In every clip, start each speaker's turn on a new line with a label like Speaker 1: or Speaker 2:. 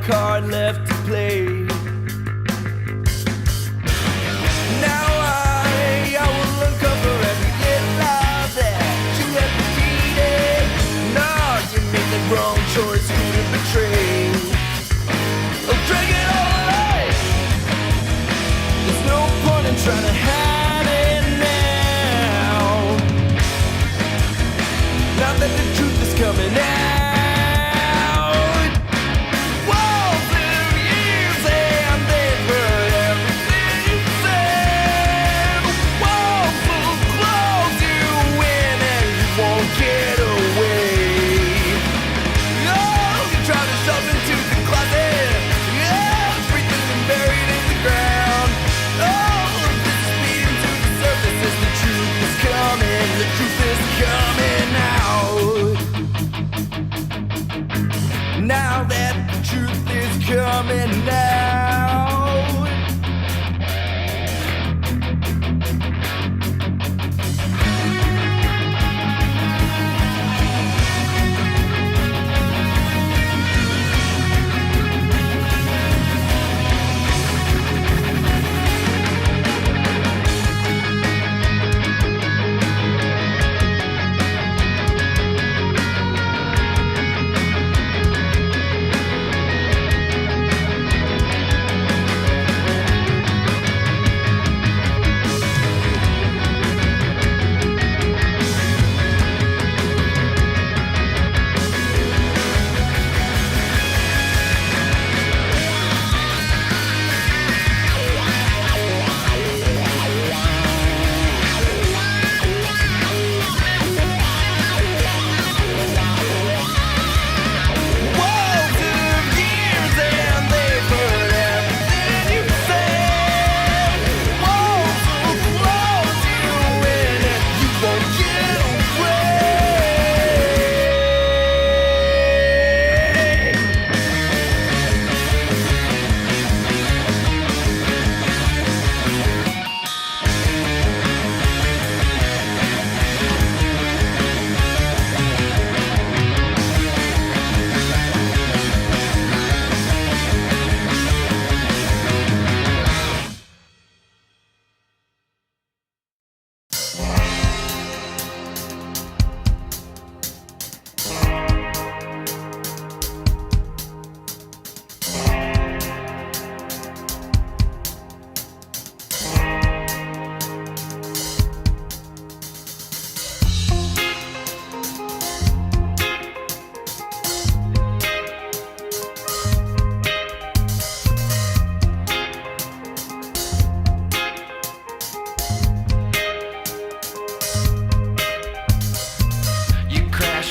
Speaker 1: card left to play. Now I will uncover every little lie that you have repeated. No, you made the wrong choice, who to betray. I'll drag it all away. There's no point in trying to hide it now. Now that the truth is coming out. Walls of years and they've heard everything you said. Walls will close you in and you won't get away. Oh, you try to shove into the closet. Yeah, everything buried in the ground. Oh, this is beating to the surface as the truth is coming. The truth is coming out. Now that the truth is coming out.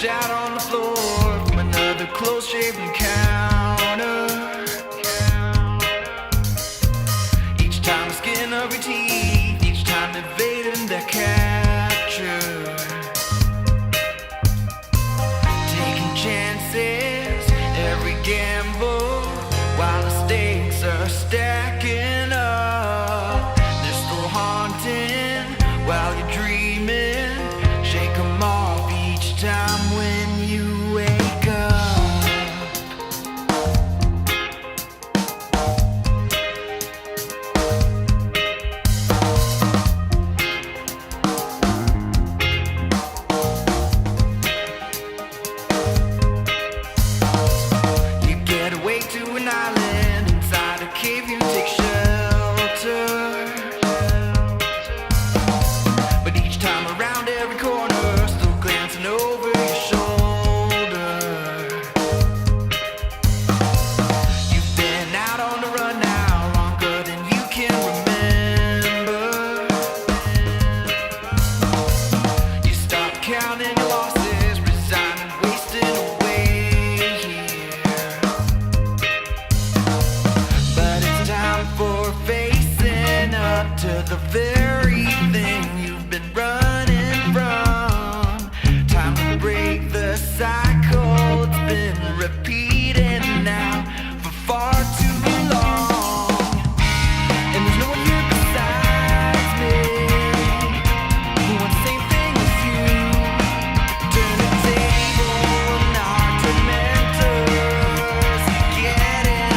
Speaker 1: Out on the floor from another close-shaven counter. Each time the skin of your teeth, each time evading their capture. Taking chances, every gamble, while the stakes are stacking up. They're still haunting while you're dreaming. Shake them off each time when you wake up. You get away to an island inside a cave, you take shelter. But each time around every corner, still glancing over your shoulder. You've been out on the run now longer than you can remember. You stop counting your losses, resigned and wasting away here. But it's time for facing up to the very thing you've been running from. Time to break the cycle. It's been repeating now for far too long. And there's no one here besides me who wants the same thing as you. Turn the table and our tormentors get in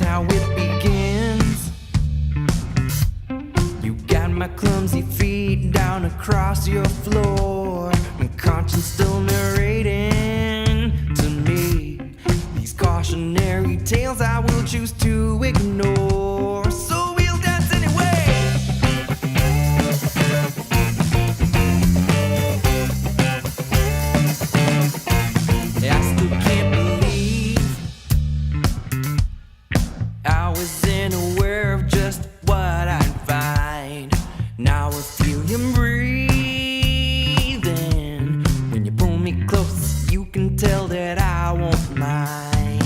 Speaker 1: how it begins. You got my clumsy feet down across your floor, my conscience still narrating to me these cautionary tales I will choose to ignore. So we'll dance anyway. I still can't believe I was unaware of just what I'd find. Now I feel you breathing. When you pull me close, you can tell that I won't mind.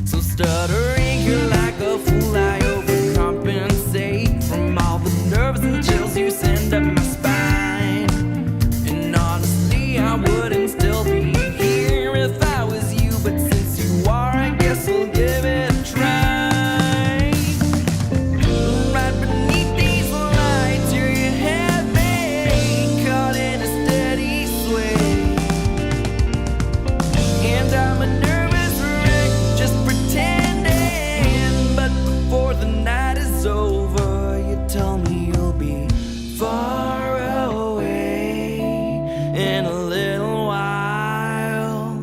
Speaker 1: So stuttering, you're like a fool, I overcompensate from all the nerves and chills you send up my spine. And honestly, I wouldn't still be here if I was you, but since you are, I guess we'll give it a try. Right beneath these lights, here you have me, caught in a steady sway. And I'm a nervous wreck, just pretending. But before the night is over, you tell me you'll be far away in a little while,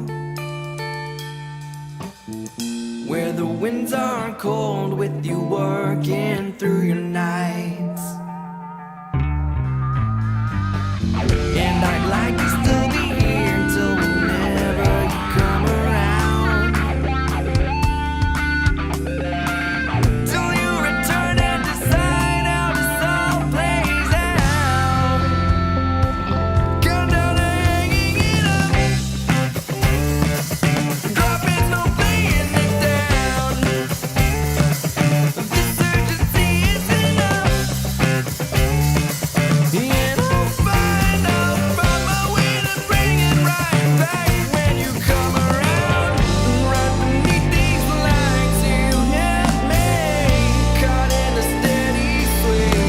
Speaker 1: where the winds are cold with you working through your nights. And I'd like to still be here until whenever you come around, till you return and decide how this all plays out. Count down to hanging it up, dropping, no laying it down. This urgency is enough, and I'll find my way to bring it right back when you come around. Right beneath these lights, you have me, caught in a steady sway.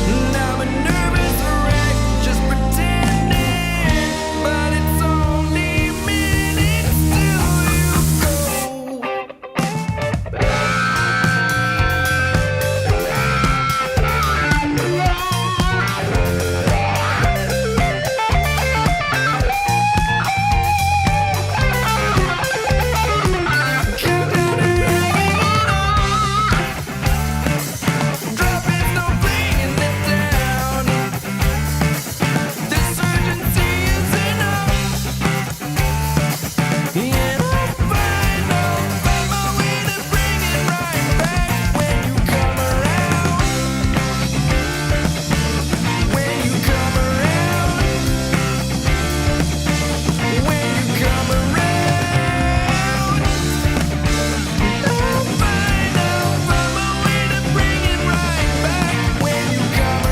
Speaker 1: And I'm a nervous wreck, just pretending, but it's only minutes till you go. Count down and hanging it up, dropping, no laying it down. This urgency is enough, and I'll find my way to bring it right back when you come around. When you come around, when you come around, I'll find my way to bring it right back when you come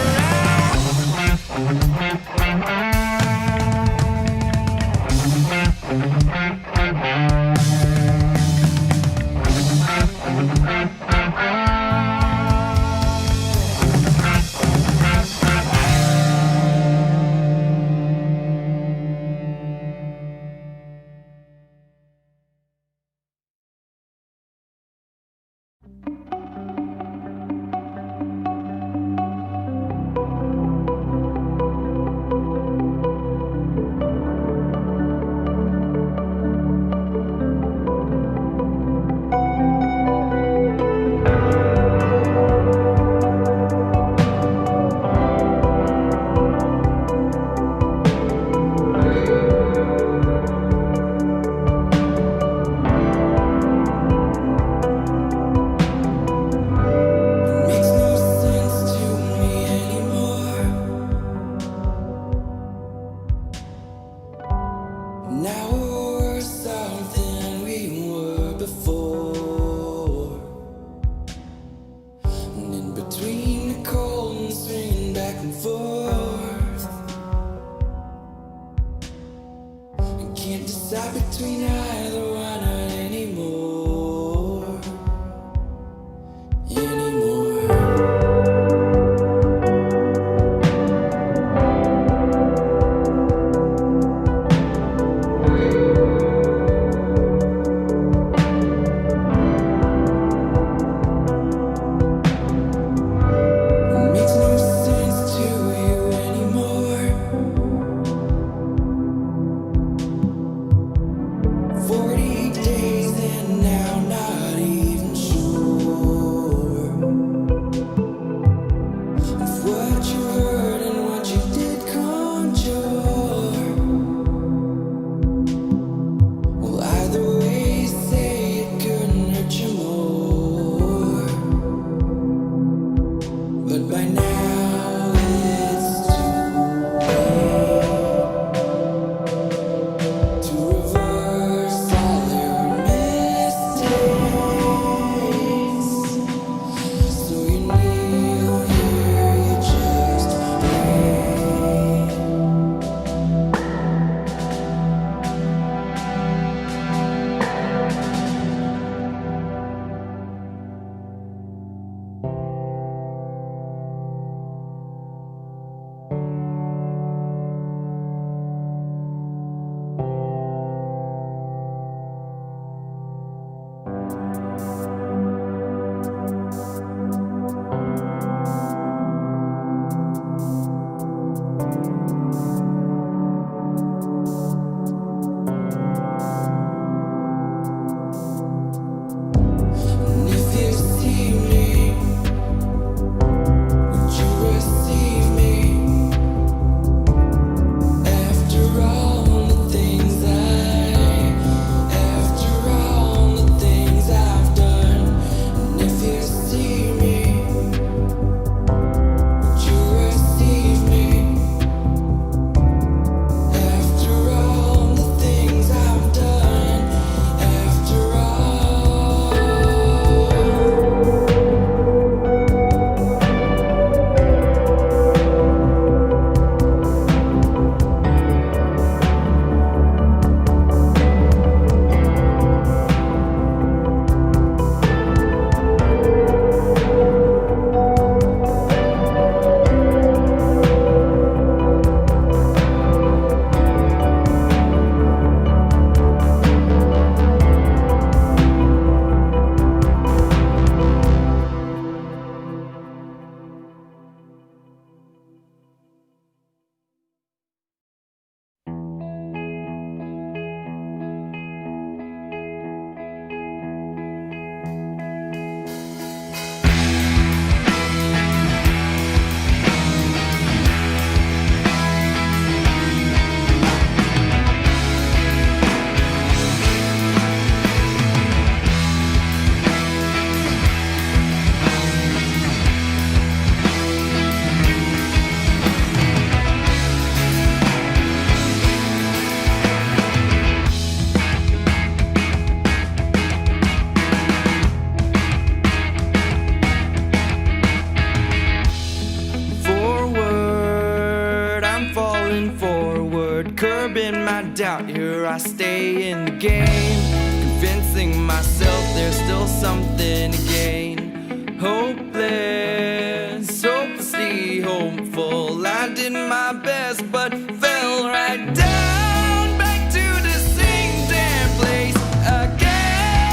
Speaker 1: doubt, here I stay in the game, convincing myself there's still something to gain. Hopeless, hopelessly hopeful. I did my best, but fell right down, back to the same damn place again.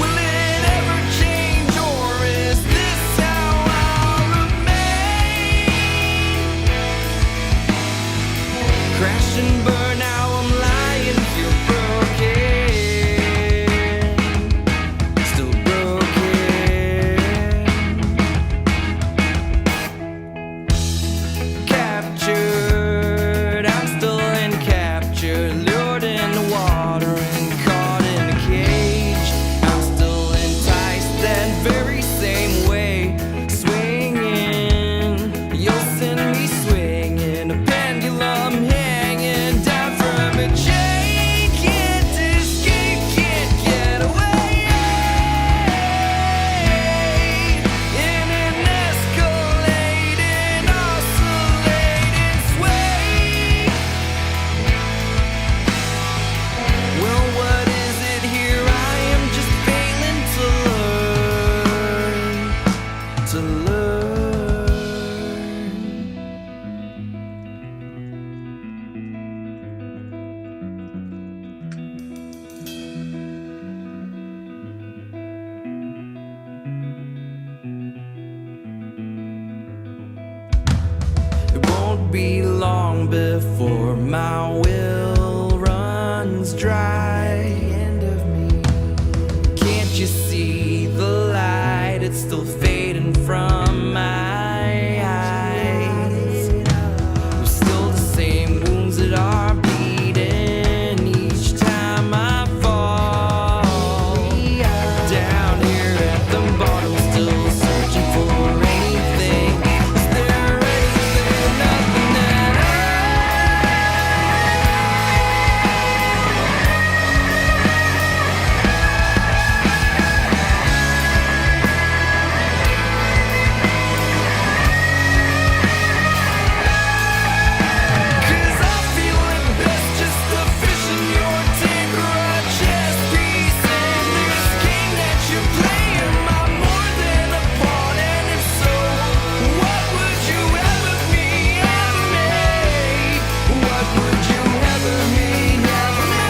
Speaker 1: Will it ever change, or is this how I'll remain? Crash and burn, now I'm lying here broken, still broken. Captured, I'm still in capture, lured in the water and caught in a cage. I'm still enticed that very same way, swinging, you'll send me swinging, a pendulum hanging down from a chain. Can't escape, can't get away, in an escalating, oscillating sway. Well, what is it here? I am just failing to learn. It won't be long before my will runs dry. End of me. Can't you see the light? It's still fading from my eyes. With still the same wounds that are bleeding each time I fall. Down here at the bottom, still searching for anything. Is there anything, nothing at Cause I'm feeling best, just a fish in your tank or a chess piece in this game that you're playing. I'm more than a pawn, and if so, what would you have of me, have me? What would you have of me, have me?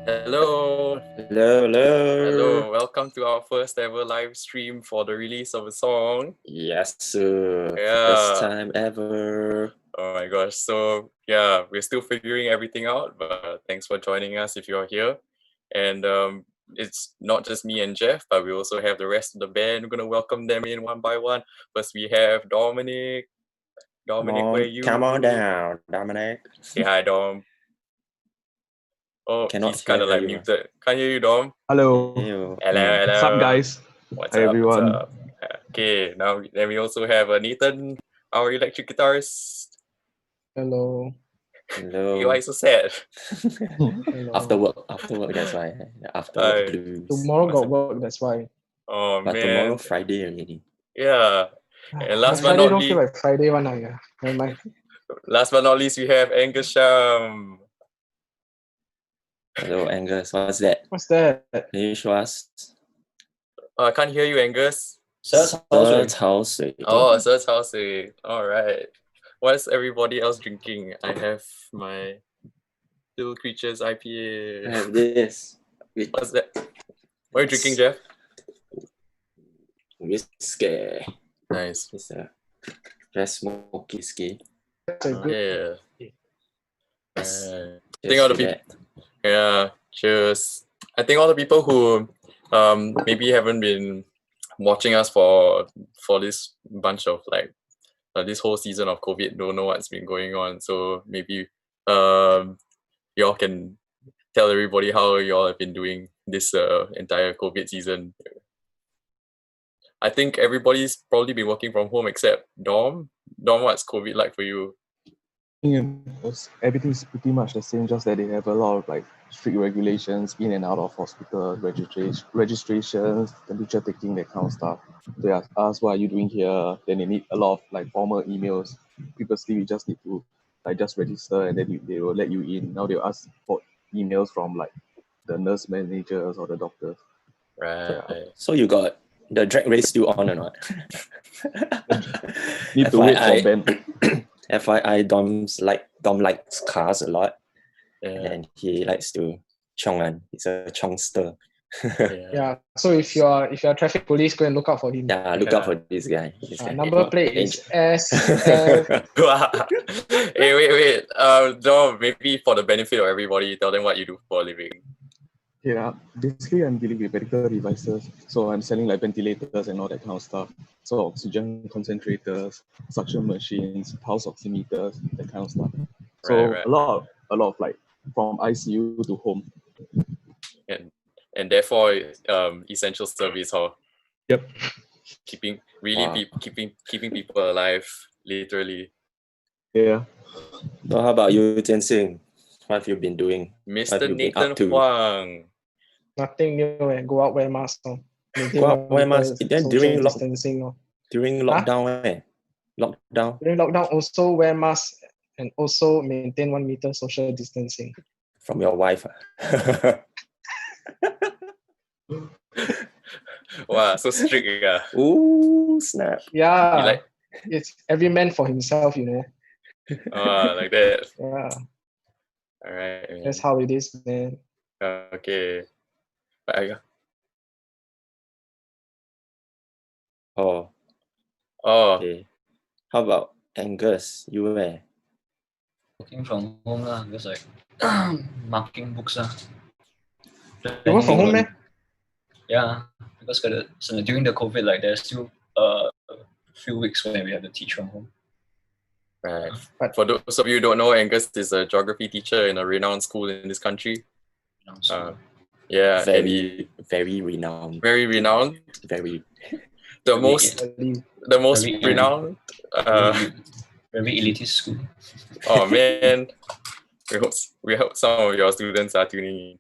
Speaker 2: Hello,
Speaker 3: Hello.
Speaker 2: welcome to our first ever live stream for the release of a song.
Speaker 3: Yes, sir.
Speaker 2: Yeah.
Speaker 3: First time ever.
Speaker 2: Oh my gosh, so yeah, we're still figuring everything out, but thanks for joining us if you're here. And it's not just me and Jeff, but we also have the rest of the band. We're gonna welcome them in one by one. First we have Dominic. Dominic, where are you?
Speaker 3: Come on down, Dominic.
Speaker 2: Say hi, Dom. Oh,
Speaker 3: Cannot
Speaker 2: he's kind of
Speaker 3: hear
Speaker 2: like
Speaker 3: you.
Speaker 2: muted. Can't hear you, Dom.
Speaker 4: Hello.
Speaker 3: Ew.
Speaker 2: Hello, hello.
Speaker 4: What's up, guys?
Speaker 2: What's
Speaker 4: Hi,
Speaker 2: up?
Speaker 4: everyone.
Speaker 2: What's up? Okay, now then we also have Nathan, our electric guitarist.
Speaker 4: Hello.
Speaker 3: Hello.
Speaker 2: Why so sad?
Speaker 4: Hello.
Speaker 3: After work, that's why. After
Speaker 2: Aye.
Speaker 3: work blues.
Speaker 4: Tomorrow got work, that's why.
Speaker 2: Oh
Speaker 3: But
Speaker 2: man,
Speaker 3: tomorrow Friday already.
Speaker 2: yeah. And last but
Speaker 4: Friday
Speaker 2: not
Speaker 4: don't feel
Speaker 2: least,
Speaker 4: like Friday one, yeah. Never mind.
Speaker 2: last but not least, we have Angus Sham.
Speaker 3: Hello, Angus. What's that?
Speaker 4: What's that?
Speaker 3: Can you show us?
Speaker 2: I can't hear you, Angus.
Speaker 3: Sir Cao Sui.
Speaker 2: Oh, Sir Cao Sui. All right. What's everybody else drinking? I have my Little Creatures
Speaker 3: I
Speaker 2: IPA.
Speaker 3: have this.
Speaker 2: What's that? What are you drinking, Jeff?
Speaker 3: Whiskey.
Speaker 2: Nice.
Speaker 3: It's a very smoky whiskey.
Speaker 4: That's a good.
Speaker 2: Yeah.
Speaker 3: Yes.
Speaker 2: Think all the
Speaker 3: Cheers to
Speaker 2: people. Yeah. Cheers. I think all the people who maybe haven't been watching us for this bunch of like this whole season of COVID don't know what's been going on. So maybe y'all can tell everybody how y'all have been doing this entire COVID season. I think everybody's probably been working from home except Dom. Dom, what's COVID like for you?
Speaker 5: everything's pretty much the same, just that they have a lot of like strict regulations in and out of hospital, registrations, temperature taking, that kind of stuff. They ask what are you doing here, then they need a lot of like formal emails. Previously we just need to like just register and then they will let you in. Now they'll ask for emails from like the nurse managers or the doctors.
Speaker 2: Right.
Speaker 3: So you got the drag race still on or not?
Speaker 5: Need to wait for
Speaker 3: FYI,
Speaker 5: Ben.
Speaker 3: FYI, Dom likes cars a lot,
Speaker 2: Yeah.
Speaker 3: and he likes to chong. He's a chongster.
Speaker 2: Yeah.
Speaker 4: Yeah. So if you are traffic police, go and look out for him.
Speaker 3: Yeah, look out for this guy. This guy.
Speaker 4: Number plate is S.
Speaker 2: Hey, wait. Dom, maybe for the benefit of everybody, tell them what you do for a living.
Speaker 5: Yeah, basically I'm dealing with medical devices. So I'm selling like ventilators and all that kind of stuff. So oxygen concentrators, suction machines, pulse oximeters, that kind of stuff. So
Speaker 2: Right.
Speaker 5: a lot of like from ICU to home.
Speaker 2: And therefore, essential service, huh?
Speaker 5: Yep.
Speaker 2: Keeping
Speaker 3: Wow.
Speaker 2: keeping people alive, literally.
Speaker 5: Yeah.
Speaker 3: So how about you, Jian? What have you been doing? What have
Speaker 2: Mr.
Speaker 3: you been
Speaker 2: Nathan
Speaker 3: up to?
Speaker 2: Huang.
Speaker 4: Nothing new. Go out, wear mask. Maintain
Speaker 3: Go out, wear mask. Then
Speaker 4: social
Speaker 3: during
Speaker 4: distancing.
Speaker 3: during lockdown, lockdown
Speaker 4: During lockdown, also wear mask and also maintain 1 meter social distancing.
Speaker 3: from your wife.
Speaker 2: Wow, so strict. Yeah.
Speaker 3: Ooh, snap.
Speaker 4: Yeah,
Speaker 2: You like-
Speaker 4: it's every man for himself, you know.
Speaker 2: Like that.
Speaker 4: Yeah,
Speaker 2: All right. Man.
Speaker 4: that's how it is, man.
Speaker 2: Okay. But
Speaker 3: Oh, okay. How about Angus? You were?
Speaker 6: Working from home lah, just like marking books lah.
Speaker 4: You work from home, man?
Speaker 6: Yeah, because during the COVID, like there's still a few weeks when we have to teach from home.
Speaker 2: Right.
Speaker 4: But-
Speaker 2: For those of you who don't know, Angus is a geography teacher in a renowned school in this country.
Speaker 6: You know, so
Speaker 2: Yeah, and he
Speaker 3: Very renowned.
Speaker 2: very renowned,
Speaker 3: Very.
Speaker 2: the most
Speaker 6: Very-
Speaker 2: renowned.
Speaker 6: very elitist school.
Speaker 2: Oh man, we hope some of your students are tuning in.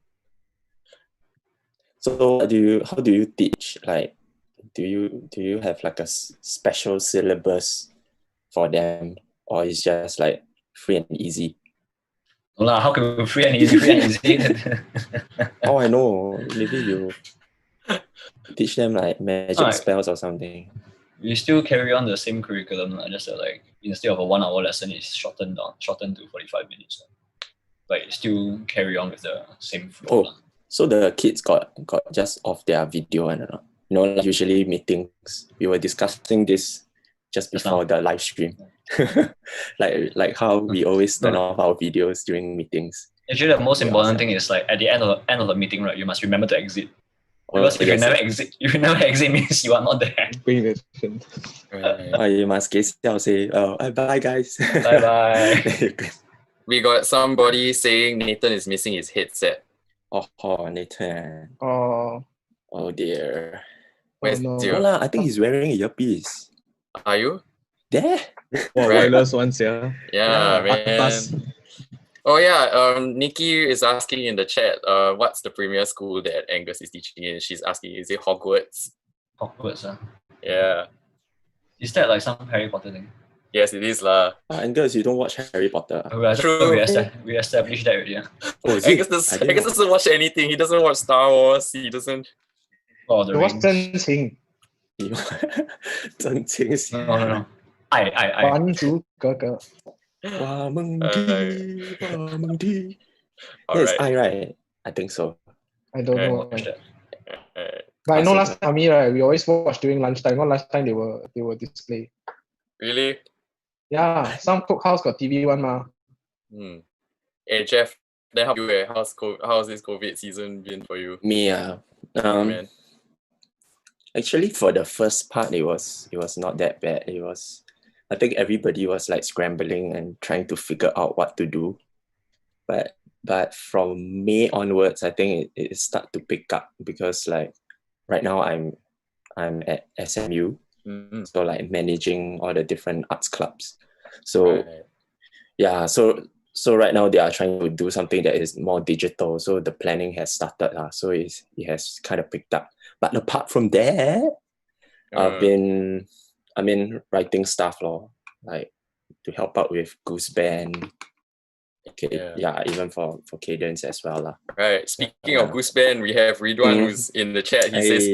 Speaker 3: So how do you teach? Like, do you have like a special syllabus for them, or it's just like free and easy?
Speaker 6: No lah, how can we free and easy?
Speaker 3: Oh, I know. Maybe you teach them like magic
Speaker 6: Alright.
Speaker 3: spells or something.
Speaker 6: We still carry on the same curriculum, just that, like instead of a 1 hour lesson, it's shortened to 45 minutes. But still carry on with the same flow.
Speaker 3: Oh, so the kids got just off their video and not. You know, like usually meetings, we were discussing this just
Speaker 6: Just
Speaker 3: before the live stream. like how we always turn off our videos during meetings.
Speaker 6: Actually, the most
Speaker 3: Yeah,
Speaker 6: important
Speaker 3: so-
Speaker 6: thing is like at the end of the meeting, right? You must remember to exit.
Speaker 3: Or
Speaker 6: Because if you
Speaker 3: yes,
Speaker 6: never exit means you are not there.
Speaker 5: Paying attention.
Speaker 3: or you must say, bye guys.
Speaker 6: Bye bye.
Speaker 2: We got somebody saying Nathan is missing his headset.
Speaker 3: Oh, Nathan.
Speaker 4: Oh,
Speaker 3: Oh dear.
Speaker 2: Where's
Speaker 4: no.
Speaker 3: No
Speaker 2: your?
Speaker 3: lah, I think he's wearing a earpiece.
Speaker 2: Are you?
Speaker 3: There?
Speaker 5: Wow,
Speaker 2: Right.
Speaker 5: wireless ones, yeah.
Speaker 2: Yeah, man.
Speaker 5: Atas.
Speaker 2: Oh yeah, Nikki is asking in the chat, what's the premier school that Angus is teaching in? She's asking, is it Hogwarts?
Speaker 6: Hogwarts.
Speaker 2: Yeah.
Speaker 6: Is that like some Harry Potter thing?
Speaker 2: Yes, it is lah.
Speaker 3: Angus, you don't watch Harry Potter.
Speaker 2: True.
Speaker 6: We established that already. Yeah.
Speaker 3: Oh, is
Speaker 2: Angus
Speaker 3: it? I didn't know.
Speaker 2: doesn't watch anything. He doesn't watch Star Wars. He doesn't.
Speaker 6: Lord of the
Speaker 4: what's
Speaker 6: Rings.
Speaker 4: 真情？
Speaker 3: 真情是
Speaker 6: No. I.
Speaker 4: 还珠格格。
Speaker 3: 哇蒙蒂，哇蒙蒂。
Speaker 2: All
Speaker 3: Yes,
Speaker 2: right.
Speaker 3: I right. I think so.
Speaker 4: I don't
Speaker 2: Okay.
Speaker 4: know.
Speaker 6: Watch that.
Speaker 4: But I know
Speaker 3: Awesome.
Speaker 4: last time, right, we always watch during lunchtime. Not lunchtime they will display.
Speaker 2: Really?
Speaker 4: Yeah, some cookhouse got TV one ma.
Speaker 2: Hey Jeff, then how you? How's this COVID season been for you?
Speaker 3: Me,
Speaker 2: Man.
Speaker 3: actually for the first part it was not that bad. I think everybody was like scrambling and trying to figure out what to do. But from May onwards, I think it start to pick up because like right now I'm at SMU,
Speaker 2: Mhm.
Speaker 3: so like managing all the different arts clubs. So
Speaker 2: Right.
Speaker 3: Yeah, so right now they are trying to do something that is more digital. So the planning has started. So it has kind of picked up. But apart from that, I've been writing stuff like to help out with Goose Band. Okay, yeah, even for Cadence as well.
Speaker 2: Right. Speaking of Goose Band, we have Ridwan who's in the chat. He says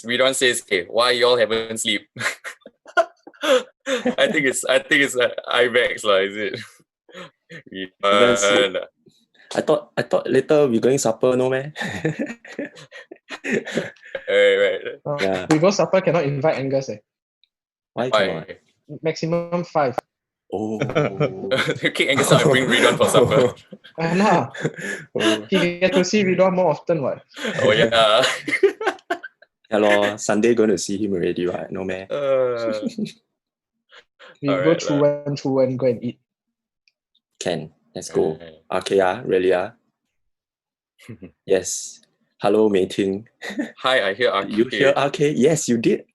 Speaker 2: Ridwan says, "Hey, why y'all haven't sleep?" I think it's IMAX lah, is it? Ridwan.
Speaker 3: I thought later we going supper, no man.
Speaker 2: Right.
Speaker 3: Yeah.
Speaker 4: We go supper cannot invite Angus.
Speaker 3: Why cannot?
Speaker 4: Maximum 5.
Speaker 3: Oh.
Speaker 2: Kick Angus out and bring Ridwan for supper.
Speaker 4: Nah. He get to see Ridwan more often, what?
Speaker 2: Oh yeah.
Speaker 3: Hello, Sunday going to see him already, right? No man.
Speaker 4: We go through and go and eat.
Speaker 3: Can. Let's go. Okay, really? Yes. Hello, Mei Ting.
Speaker 2: Hi, I hear RK.
Speaker 3: You hear RK? Yes, you did.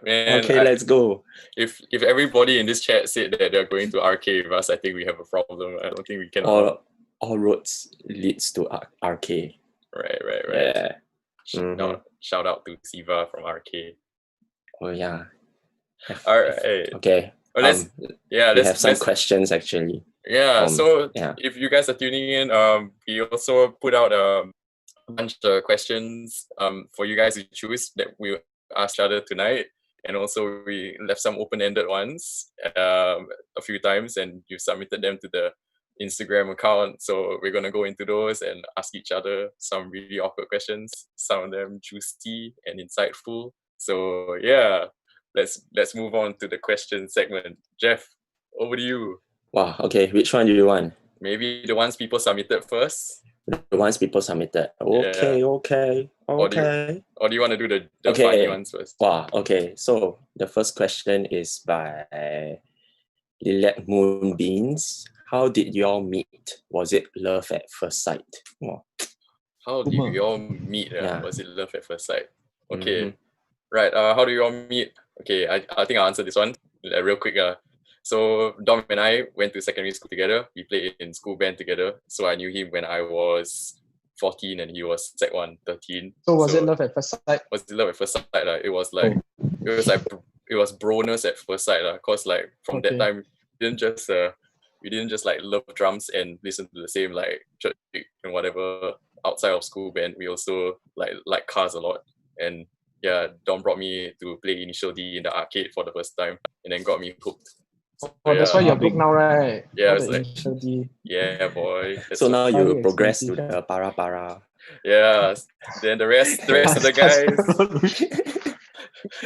Speaker 2: Man,
Speaker 3: okay, let's go.
Speaker 2: If everybody in this chat said that they're going to RK with us, I think we have a problem. I don't think we can.
Speaker 3: All roads leads to RK.
Speaker 2: Right.
Speaker 3: Yeah.
Speaker 2: Shout out to Siva from RK.
Speaker 3: Oh yeah.
Speaker 2: All right.
Speaker 3: Okay.
Speaker 2: Well,
Speaker 3: we have some questions actually.
Speaker 2: Yeah. If you guys are tuning in, we also put out a bunch of questions for you guys to choose that we asked each other tonight, and also we left some open-ended ones a few times, and you submitted them to the Instagram account. So we're gonna go into those and ask each other some really awkward questions, some of them juicy and insightful. So yeah, let's move on to the question segment. Jeff, over to you.
Speaker 3: Wow, okay, which one do you want?
Speaker 2: Maybe the ones people submitted first.
Speaker 3: The ones people submitted. Okay.
Speaker 2: Or do you want to do the funny ones first?
Speaker 3: Wow, okay. So the first question is by Lilac Moonbeans. How did you all meet? Was it love at first sight? Oh.
Speaker 2: How did you all meet? Was it love at first sight? Okay. Right. How do you all meet? Okay, I think I'll answer this one real quick. So Dom and I went to secondary school together. We played in school band together. So I knew him when I was 14 and he was Sec 1, 13.
Speaker 4: So was it love at first sight?
Speaker 2: Was it love at first sight? It was broness at first sight. Cause like from that time we didn't just like love drums and listen to the same like church and whatever outside of school band. We also like cars a lot. And yeah, Dom brought me to play Initial D in the arcade for the first time and then got me hooked.
Speaker 4: That's why you're booked now, right?
Speaker 2: Yeah, it's like, yeah, boy.
Speaker 3: So now you progress to the para.
Speaker 2: Yeah, then the rest of the guys.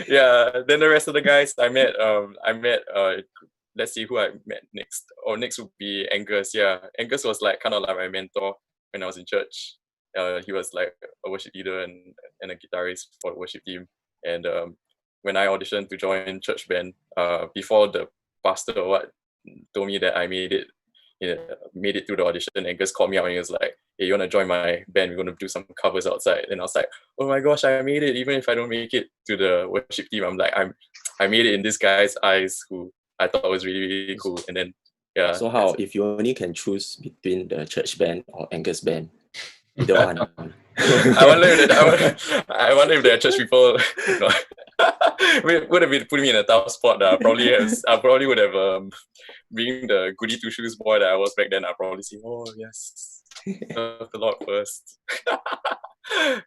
Speaker 2: Yeah, then the rest of the guys I met. Let's see who I met next. Next would be Angus. Yeah, Angus was like kind of like my mentor when I was in church. He was like a worship leader and a guitarist for the worship team. And when I auditioned to join church band, before the pastor or what told me that I made it through the audition, and Angus called me out and he was like, "Hey, you wanna join my band? We're gonna do some covers outside." And I was like, "Oh my gosh, I made it! Even if I don't make it to the worship team, I'm like, I made it in this guy's eyes who I thought was really, really cool." And then yeah.
Speaker 3: So how if you only can choose between the church band or Angus band? Either one.
Speaker 2: I wonder if there are church people. No. would have been putting me in a tough spot. I probably would have being the goody two shoes boy that I was back then. I probably say, "Oh yes, love the Lord first."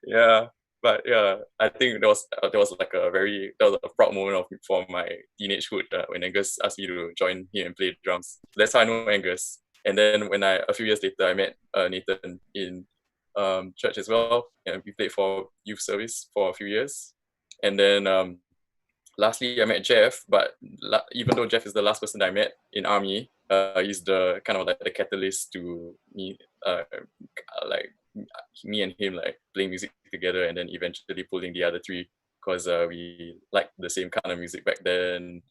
Speaker 2: Yeah, but yeah, I think there was a proud moment for my teenagehood when Angus asked me to join him and play drums. That's how I know Angus. And then when a few years later I met Nathan in church as well, and we played for youth service for a few years. And then lastly I met Jeff, but even though Jeff is the last person I met in army, he's the kind of like the catalyst to me, like me and him like playing music together, and then eventually pulling the other three, because we liked the same kind of music back then,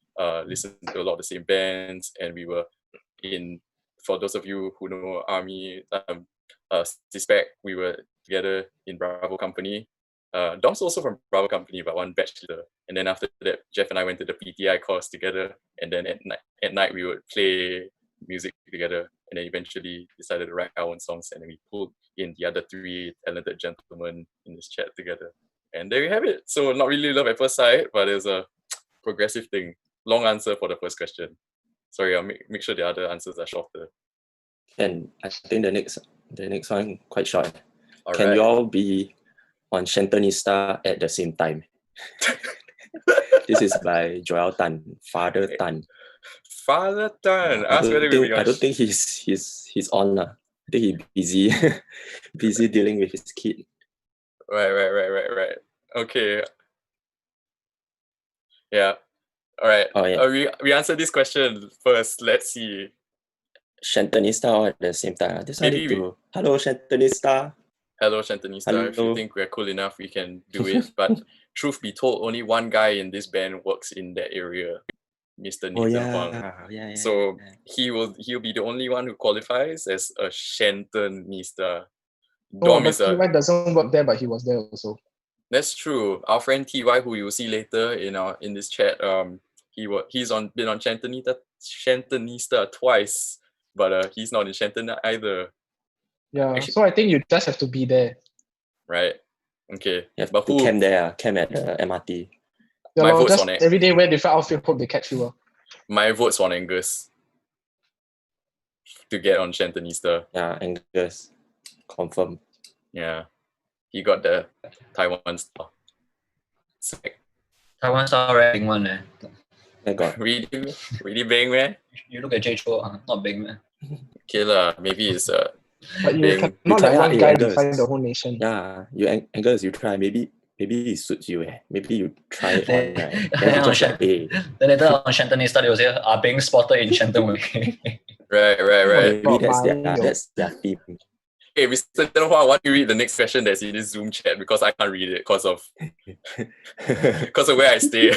Speaker 2: listened to a lot of the same bands, and we were in, for those of you who know army, CISPAC, we were together in Bravo Company. Dom's also from Bravo Company, but one batch later. And then after that, Jeff and I went to the PTI course together. And then at night we would play music together, and then eventually decided to write our own songs, and then we pulled in the other three talented gentlemen in this chat together. And there you have it. So not really love at first sight, but it's a progressive thing. Long answer for the first question. Sorry, I'll make sure the other answers are shorter.
Speaker 3: And I think the next one quite short.
Speaker 2: All
Speaker 3: Can
Speaker 2: right.
Speaker 3: you all be on Shantonista at the same time? This is by Joel Tan, Father Tan.
Speaker 2: Father Tan.
Speaker 3: I
Speaker 2: Ask whether we'll be on.
Speaker 3: don't think he's on. I think he's busy dealing with his kid.
Speaker 2: Right. Okay. Yeah. All right.
Speaker 3: Oh, yeah.
Speaker 2: We answer this question first. Let's see.
Speaker 3: Shantonista all at the same time. This one
Speaker 2: Maybe
Speaker 3: need to. Hello, Shantonista.
Speaker 2: Hello, Shantonista. If you
Speaker 3: Hello.
Speaker 2: think we're cool enough, we can do it. But truth be told, only one guy in this band works in that area, Mr.
Speaker 3: Oh
Speaker 2: Nathan Huang.
Speaker 3: yeah.
Speaker 2: So he'll be the only one who qualifies as a Shantonista.
Speaker 4: Oh,
Speaker 2: Dom
Speaker 4: but
Speaker 2: is a
Speaker 4: TY doesn't work there, but he was there also.
Speaker 2: That's true. Our friend TY, who you will see later in this chat, been on Shantonista twice, but he's not in Shanton either,
Speaker 4: Yeah,
Speaker 2: Actually-
Speaker 4: so I think you just have to be there.
Speaker 2: right? Okay,
Speaker 3: You have
Speaker 2: but
Speaker 3: to
Speaker 2: who?
Speaker 3: camp there, camp at the MRT.
Speaker 4: Yeah,
Speaker 2: My
Speaker 4: lor,
Speaker 2: vote's
Speaker 4: just
Speaker 2: on it.
Speaker 4: every day wear different outfit, hope they catch you.
Speaker 2: My vote's on Angus to get on Shantonista.
Speaker 3: Yeah, Angus. Confirm.
Speaker 2: Yeah, he got the Taiwan style. Sick.
Speaker 6: Taiwan style rapping one.
Speaker 3: I got.
Speaker 2: Really bang, man.
Speaker 6: You look at J Cho, not big man.
Speaker 2: Okay lah, maybe it's
Speaker 4: But you
Speaker 2: Bang.
Speaker 4: cannot
Speaker 3: try
Speaker 4: let
Speaker 3: hard,
Speaker 4: one guy
Speaker 3: Angus.
Speaker 4: define the whole nation.
Speaker 3: Yeah, Angus, you try. Maybe it suits you. Maybe you try it on, right?
Speaker 6: Yeah,
Speaker 3: Then you
Speaker 6: on
Speaker 3: just like, hey,
Speaker 6: Then later on Shantonista, they will say, are being spotted in Shanton Way.
Speaker 2: right.
Speaker 3: maybe
Speaker 4: God,
Speaker 3: that's their theme.
Speaker 2: Hey, Mr. Tenhua, why don't you read the next question that's in this Zoom chat, because I can't read it because of where I stay.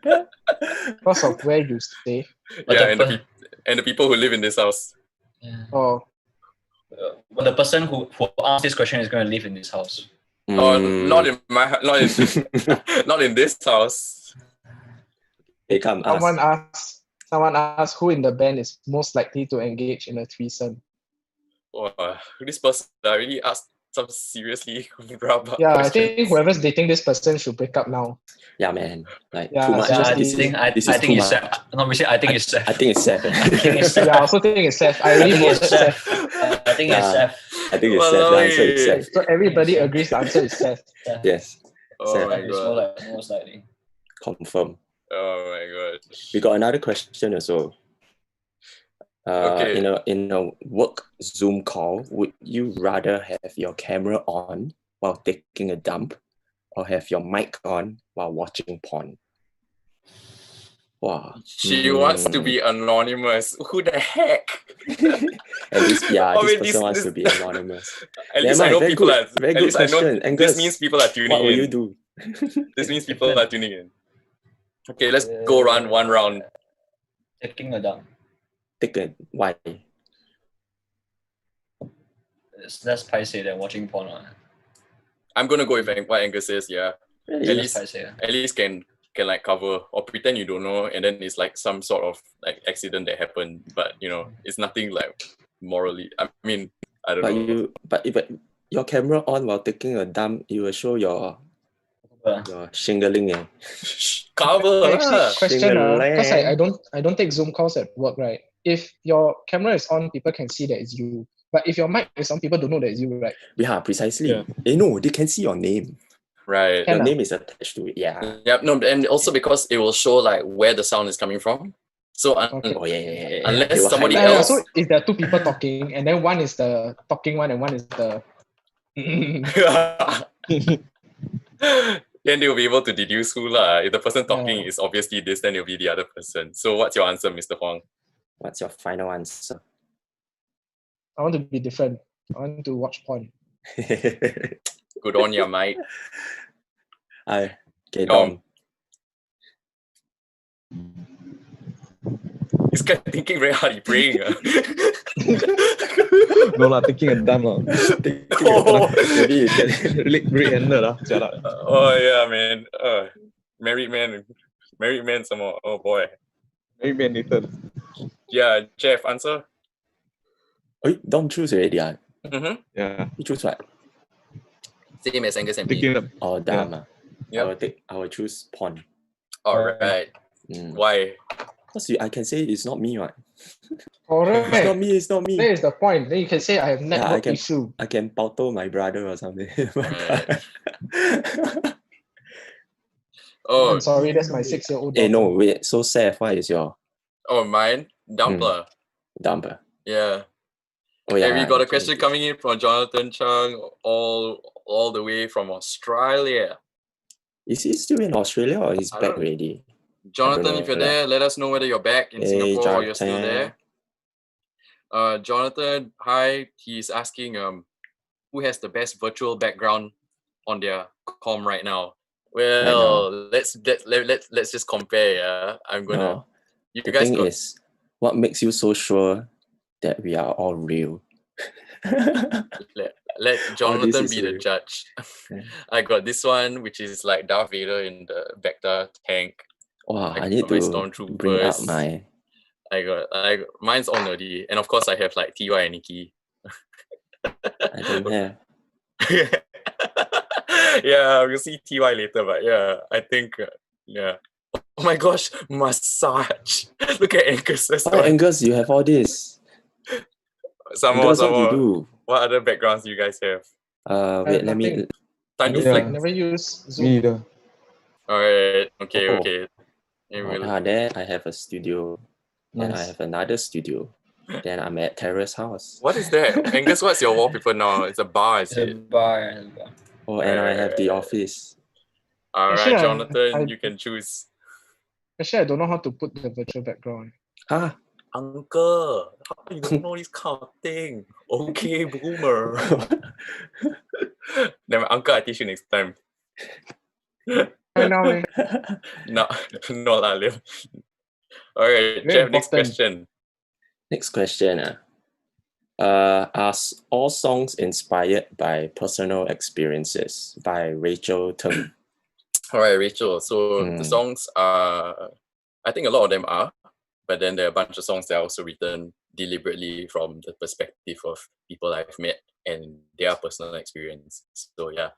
Speaker 4: Because of where you stay.
Speaker 6: But
Speaker 2: Yeah,
Speaker 6: the
Speaker 2: and the people who live in this house.
Speaker 6: Yeah.
Speaker 4: Oh,
Speaker 6: But the person who asked this question is going to live in this house.
Speaker 2: Oh, not in not in this house.
Speaker 3: Hey, come ask.
Speaker 4: Someone asked who in the band is most likely to engage in a threesome.
Speaker 2: Wow, this person really asked some seriously rubber
Speaker 4: Yeah, I
Speaker 2: questions.
Speaker 4: think whoever's dating this person should break up now.
Speaker 3: Yeah, man. Like
Speaker 4: Yeah,
Speaker 3: too much.
Speaker 6: Yeah, I
Speaker 4: This
Speaker 6: think
Speaker 3: this
Speaker 6: I
Speaker 3: is
Speaker 6: think
Speaker 3: too
Speaker 6: it's
Speaker 3: much.
Speaker 6: Seth. No, we say I think it's Seth.
Speaker 3: I think it's Seth.
Speaker 6: I think it's Seth.
Speaker 4: Yeah, I also think it's Seth. I
Speaker 6: I
Speaker 4: already
Speaker 6: think it's
Speaker 4: voted
Speaker 6: Seth.
Speaker 4: Seth.
Speaker 6: I think it's
Speaker 3: Yeah.
Speaker 6: Seth.
Speaker 3: I think it's Seth. The answer is Seth.
Speaker 4: So everybody agrees the answer is Seth.
Speaker 3: Yes,
Speaker 2: Oh
Speaker 3: Seth.
Speaker 2: my
Speaker 6: It's more
Speaker 2: god.
Speaker 6: like most likely.
Speaker 3: confirm.
Speaker 2: Oh my god.
Speaker 3: We got another question also.
Speaker 2: Okay.
Speaker 3: In a work Zoom call, would you rather have your camera on while taking a dump, or have your mic on while watching porn? Wow.
Speaker 2: She wants to be anonymous. Who the heck?
Speaker 3: And this
Speaker 2: Oh, wait,
Speaker 3: person wants to be anonymous.
Speaker 2: At least
Speaker 3: Never
Speaker 2: I know
Speaker 3: mind,
Speaker 2: people
Speaker 3: very
Speaker 2: are.
Speaker 3: good. Very
Speaker 2: At
Speaker 3: good
Speaker 2: least I know
Speaker 3: question. Angus,
Speaker 2: this means people are tuning
Speaker 3: What will
Speaker 2: in.
Speaker 3: you do?
Speaker 2: This means people are tuning in. Okay, let's go run one round.
Speaker 6: Taking a dump.
Speaker 3: Why?
Speaker 6: It's less paiseh than watching porn.
Speaker 2: I'm gonna go with what Angus says. Yeah,
Speaker 3: Really?
Speaker 2: At
Speaker 6: Less
Speaker 2: least-
Speaker 6: paiseh.
Speaker 2: at least can like cover or pretend you don't know, and then it's like some sort of like accident that happened, but it's nothing like morally. I mean, I don't know.
Speaker 3: But if your camera on while taking a dump, you will show your shingling.
Speaker 2: Cover
Speaker 4: Actually,
Speaker 2: lah.
Speaker 4: question, because
Speaker 3: Single
Speaker 4: I don't take Zoom calls at work, right? If your camera is on, people can see that it's you. But if your mic is on, people don't know that it's you, right?
Speaker 3: Yeah, precisely.
Speaker 2: Yeah.
Speaker 3: No, they can see your name.
Speaker 2: Right.
Speaker 4: Can
Speaker 3: Your
Speaker 4: ah?
Speaker 3: name is attached to it. Yeah.
Speaker 2: Yep. No, and also because it will show like where the sound is coming from. So
Speaker 4: Okay.
Speaker 3: Oh yeah.
Speaker 2: Unless
Speaker 3: They will
Speaker 2: somebody
Speaker 3: highlight.
Speaker 4: Yeah,
Speaker 2: else-
Speaker 4: so if there are two people talking, and then one is the talking one and one is the
Speaker 2: then they will be able to deduce who lah. If the person talking
Speaker 4: Yeah.
Speaker 2: is obviously this, then it'll be the other person. So what's your answer, Mr. Huang?
Speaker 3: What's your final answer?
Speaker 4: I want to be different. I want to watch porn.
Speaker 2: Good on ya, mate.
Speaker 3: Okay,
Speaker 2: Dom.
Speaker 3: Dom.
Speaker 2: This guy thinking very hard, he praying.
Speaker 5: No lah, taking a dump lah.
Speaker 2: Oh.
Speaker 3: Maybe you can.
Speaker 5: Red-handed lah. Jialat.
Speaker 2: Oh yeah, man. Married man some more. Oh boy.
Speaker 5: Maybe Nathan.
Speaker 2: Yeah, Jeff, answer.
Speaker 3: Oh, Dom choose already.
Speaker 2: Mm-hmm.
Speaker 5: Yeah.
Speaker 3: You choose what?
Speaker 2: Same as Angus and me.
Speaker 5: Taking up.
Speaker 3: Oh, damn.
Speaker 2: Yep.
Speaker 3: I will choose Pawn.
Speaker 2: All right.
Speaker 3: Mm.
Speaker 2: Why?
Speaker 3: Because I can say it's not me, what?
Speaker 4: Correct.
Speaker 3: It's not me, it's not me.
Speaker 4: That is the point. Then you can say I have network
Speaker 3: can-
Speaker 4: issue.
Speaker 3: I can pauto my brother or something.
Speaker 2: Right.
Speaker 4: I'm
Speaker 2: Oh,
Speaker 4: sorry, that's my 6-year-old daughter.
Speaker 3: Hey, no, wait. So, Seth, what is your
Speaker 2: mine? Dumpler.
Speaker 3: dumper?
Speaker 2: Yeah.
Speaker 3: Oh, yeah.
Speaker 2: And we got a
Speaker 3: actually.
Speaker 2: question coming in from Jonathan Chung, all the way from Australia.
Speaker 3: Is he still in Australia or he's
Speaker 2: I
Speaker 3: back
Speaker 2: don't-
Speaker 3: already?
Speaker 2: Jonathan,
Speaker 3: know,
Speaker 2: if you're
Speaker 3: yeah.
Speaker 2: there, let us know whether you're back in
Speaker 3: Hey,
Speaker 2: Singapore or you're still
Speaker 3: Jonathan.
Speaker 2: there. Jonathan, hi. He's asking who has the best virtual background on their com right now. Well, let's just compare. Yeah, I'm gonna.
Speaker 3: No.
Speaker 2: You
Speaker 3: The
Speaker 2: guys
Speaker 3: thing
Speaker 2: got.
Speaker 3: is, what makes you so sure that we are all real?
Speaker 2: Let
Speaker 3: All
Speaker 2: Jonathan
Speaker 3: this
Speaker 2: be
Speaker 3: is
Speaker 2: the
Speaker 3: real.
Speaker 2: judge.
Speaker 3: Yeah.
Speaker 2: I got this one, which is like Darth Vader in the Vector tank.
Speaker 3: Wow,
Speaker 2: I
Speaker 3: I need
Speaker 2: got my
Speaker 3: to
Speaker 2: stormtroopers.
Speaker 3: bring up my.
Speaker 2: I got mine's all nerdy, and of course I have like T Y and Nikki.
Speaker 3: I don't have.
Speaker 2: Yeah, we'll see TY later, but yeah, I think yeah. Oh my gosh, massage. Look at Angus.
Speaker 3: Oh, Angus, you have all this.
Speaker 2: Some
Speaker 3: Angus, what
Speaker 2: more.
Speaker 3: do you
Speaker 2: What other backgrounds do you guys have?
Speaker 3: do? Wait, let me.
Speaker 4: nothing.
Speaker 2: Time to
Speaker 3: Yeah.
Speaker 2: flick.
Speaker 4: Never use Zoom.
Speaker 5: Me either.
Speaker 2: Alright, okay,
Speaker 3: Oh.
Speaker 2: okay. And we'll-
Speaker 3: There I have a studio. Then I
Speaker 5: Nice.
Speaker 3: have another studio. Then I'm at Terrace House.
Speaker 2: What is that? Angus, what's your wallpaper now? It's a bar, is
Speaker 6: It's a
Speaker 2: it?
Speaker 6: bar.
Speaker 3: Oh, and I have the office.
Speaker 2: Alright,
Speaker 4: Actually,
Speaker 2: Jonathan,
Speaker 4: I-
Speaker 2: you can choose.
Speaker 4: Actually, I don't know how to put the virtual background.
Speaker 3: Ah,
Speaker 2: Uncle, how you don't know this kind of thing? Okay, boomer. Then my uncle, I teach you next time.
Speaker 4: I know.
Speaker 2: No, no lah, Liam. Alright,
Speaker 4: Very
Speaker 2: Jeff, next
Speaker 4: important.
Speaker 2: question.
Speaker 3: Next question. Are all songs inspired by personal experiences? By Rachel Teng.
Speaker 2: Alright, Rachel. So the
Speaker 3: Hmm.
Speaker 2: songs are, I think a lot of them are, but then there are a bunch of songs that are also written deliberately from the perspective of people I've met and their personal experience. So yeah,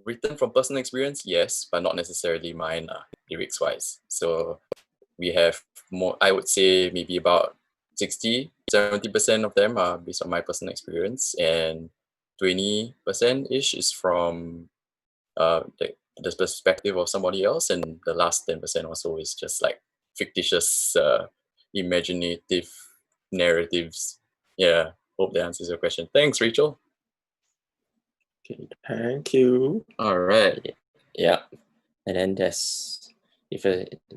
Speaker 2: written from personal experience, yes, but not necessarily mine, lyrics wise. So we have more, I would say maybe about 60-70% of them are based on my personal experience, and 20%-ish is from the perspective of somebody else, and the last 10% or so is just like fictitious, imaginative narratives. Yeah, hope that answers your question. Thanks, Rachel.
Speaker 3: Okay, thank you.
Speaker 2: All right.
Speaker 3: Yeah. And then this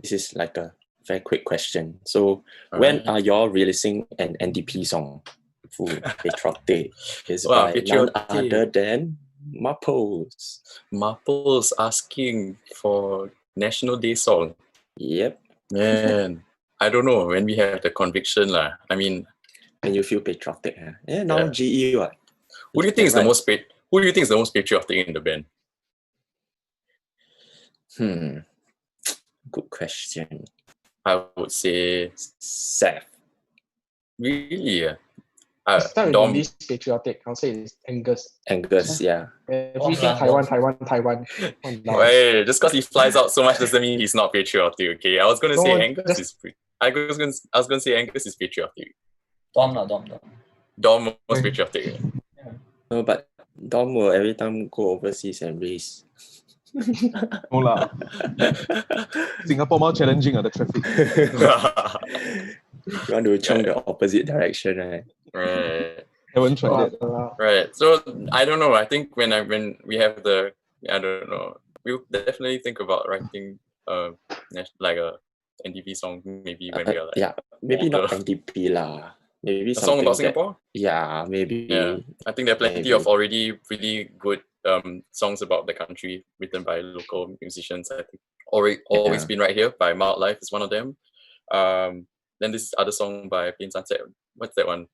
Speaker 3: is like a very quick question. So when
Speaker 2: Alright.
Speaker 3: are y'all releasing an NDP song? Full Patriotic is
Speaker 2: Wow,
Speaker 3: by
Speaker 2: patriotic.
Speaker 3: none other than Maples.
Speaker 2: Maples asking for National Day song.
Speaker 3: Yep.
Speaker 2: Man, I don't know when we have the conviction lah. I mean,
Speaker 3: And you feel patriotic, huh? Yeah, now
Speaker 2: Yeah.
Speaker 3: GE what?
Speaker 2: who do you think is the
Speaker 3: Right.
Speaker 2: most who do you think is the most patriotic in the band?
Speaker 3: Good question.
Speaker 2: I would say
Speaker 3: Seth.
Speaker 2: really.
Speaker 4: Start with the
Speaker 2: Dom.
Speaker 4: least patriotic. I'll say it's Angus.
Speaker 3: Angus, yeah.
Speaker 4: Everything Taiwan. Walao.
Speaker 2: Wait, just because he flies out so much doesn't mean he's not patriotic. Okay, I was gonna say
Speaker 4: No,
Speaker 2: Angus
Speaker 4: just-
Speaker 2: is. I was gonna say Angus is patriotic.
Speaker 6: Dom.
Speaker 2: Dom was patriotic.
Speaker 3: No, but Dom will every time go overseas and race.
Speaker 5: No lah. Singapore more challenging the traffic.
Speaker 3: You want to chung the opposite direction, right?
Speaker 2: Right.
Speaker 5: Haven't tried that.
Speaker 4: Walao.
Speaker 2: Right. So I don't know. I think when we have the, I don't know, we'll definitely think about writing like a NDP song maybe when we are like
Speaker 3: Yeah, maybe not
Speaker 2: older.
Speaker 3: NDP lah. Maybe
Speaker 2: A song about
Speaker 3: something that-
Speaker 2: Singapore.
Speaker 3: Yeah, maybe.
Speaker 2: Yeah, I think there are plenty
Speaker 3: maybe.
Speaker 2: of already really good songs about the country written by local musicians. I think always
Speaker 3: Yeah.
Speaker 2: been right here by Mild Life is one of them. Then this other song by Plain Sunset. What's that one?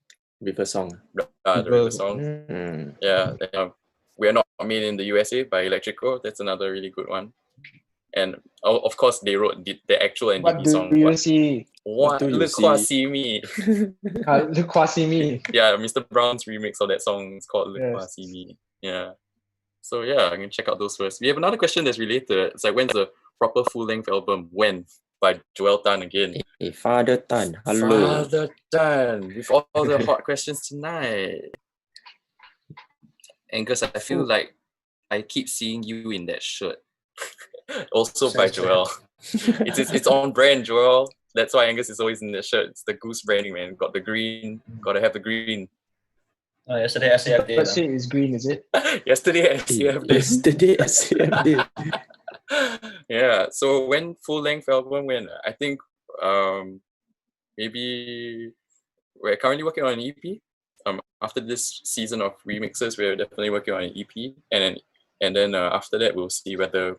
Speaker 3: River Song.
Speaker 2: The River Song.
Speaker 3: Mm.
Speaker 2: Yeah. Then, We Are Not Made in the USA by Electrico. That's another really good one. And of course, they wrote the actual
Speaker 4: What
Speaker 2: NDP
Speaker 4: do
Speaker 2: song.
Speaker 4: you see?
Speaker 3: What do you
Speaker 2: Look
Speaker 3: see?
Speaker 2: Wha See Me.
Speaker 4: Look Wha See Me.
Speaker 2: Yeah, Mr. Brown's remix of that song is called Look Wha
Speaker 4: Yes.
Speaker 2: See Me. Yeah. So yeah, I'm gonna check out those first. We have another question that's related. It's like, when's the proper full-length album? When? By Joel Tan again.
Speaker 3: Hey, Father Tan, hello.
Speaker 2: Father Tan, with all the hot questions tonight. Angus, I feel like I keep seeing you in that shirt. Also by Joel. It's on brand, Joel. That's why Angus is always in the shirt. It's the goose branding, man. Got the green. Gotta have the green.
Speaker 6: Yesterday SAF day.
Speaker 4: Let's say it's green, is it?
Speaker 2: Yesterday, SCF Day.
Speaker 3: Yesterday, SCF Day.
Speaker 2: Yeah. So when full length album? When? I think maybe we're currently working on an EP. After this season of remixes, we're definitely working on an EP, and then after that we'll see whether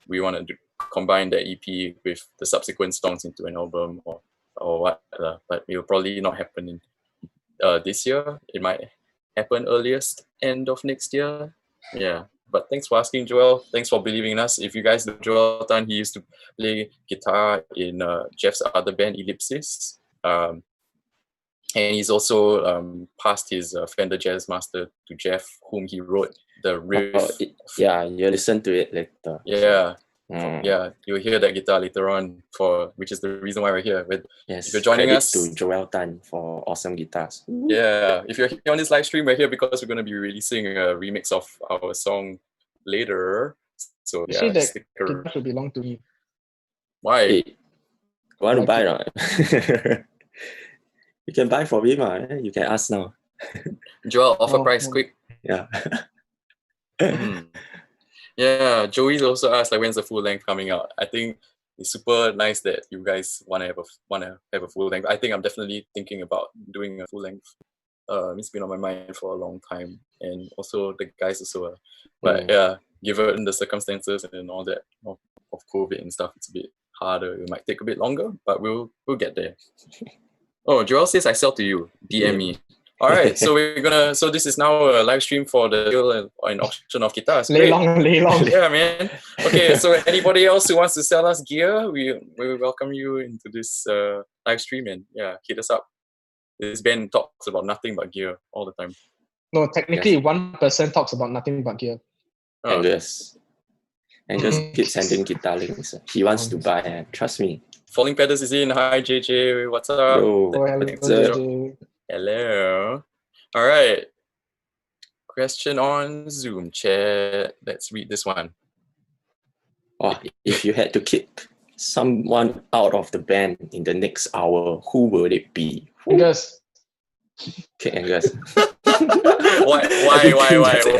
Speaker 2: we want to combine the EP with the subsequent songs into an album or what. But it will probably not happen in this year. It might happen earliest end of next year. Yeah. But thanks for asking, Joel. Thanks for believing in us. If you guys know Joel Tan, he used to play guitar in Jeff's other band, Ellipsis. And he's also passed his Fender Jazz Master to Jeff, whom he wrote the riff.
Speaker 3: Yeah, you listen to it later.
Speaker 2: Yeah. Yeah, you'll hear that guitar later on, which is the reason why we're here.
Speaker 3: Yes,
Speaker 2: if you're joining
Speaker 3: credit
Speaker 2: us
Speaker 3: to Joel Tan for awesome guitars.
Speaker 2: Yeah, if you're here on this live stream, we're here because we're going to be releasing a remix of our song later. So yeah,
Speaker 4: Actually, that
Speaker 2: stick around.
Speaker 4: guitar should belong to me.
Speaker 2: Why?
Speaker 3: Hey, want to
Speaker 4: Like
Speaker 3: buy
Speaker 4: it.
Speaker 3: or not? You can buy from him, you can ask now.
Speaker 2: Joel, offer
Speaker 4: Oh,
Speaker 2: price
Speaker 4: oh.
Speaker 2: quick.
Speaker 3: Yeah.
Speaker 2: Yeah, Joey's also asked like, when's the full length coming out? I think it's super nice that you guys want to have a full length. I think I'm definitely thinking about doing a full length. It's been on my mind for a long time, and also the guys also. But yeah, given the circumstances and all that of COVID and stuff, it's a bit harder. It might take a bit longer, but we'll get there. Oh, Joel says I sell to you. DM me. All right, so so this is now a live stream for the sale and auction of guitars.
Speaker 4: Lay
Speaker 2: Great.
Speaker 4: long.
Speaker 2: Yeah, man. Okay, so anybody else who wants to sell us gear, we welcome you into this live stream, and yeah, hit us up. This band talks about nothing but gear all the time.
Speaker 4: No, technically, one person talks about nothing but gear.
Speaker 2: Oh,
Speaker 3: Angus keeps sending guitar links. He wants to buy, trust me.
Speaker 2: Falling Feathers is in. Hi, JJ. What's up?
Speaker 3: Yo,
Speaker 4: Oh, hello,
Speaker 3: what's up?
Speaker 4: JJ.
Speaker 2: Hello. All right. Question on Zoom chat. Let's read this one.
Speaker 3: Oh, if you had to kick someone out of the band in the next hour, who would it be?
Speaker 4: Angus,
Speaker 3: Okay, Angus.
Speaker 2: Why?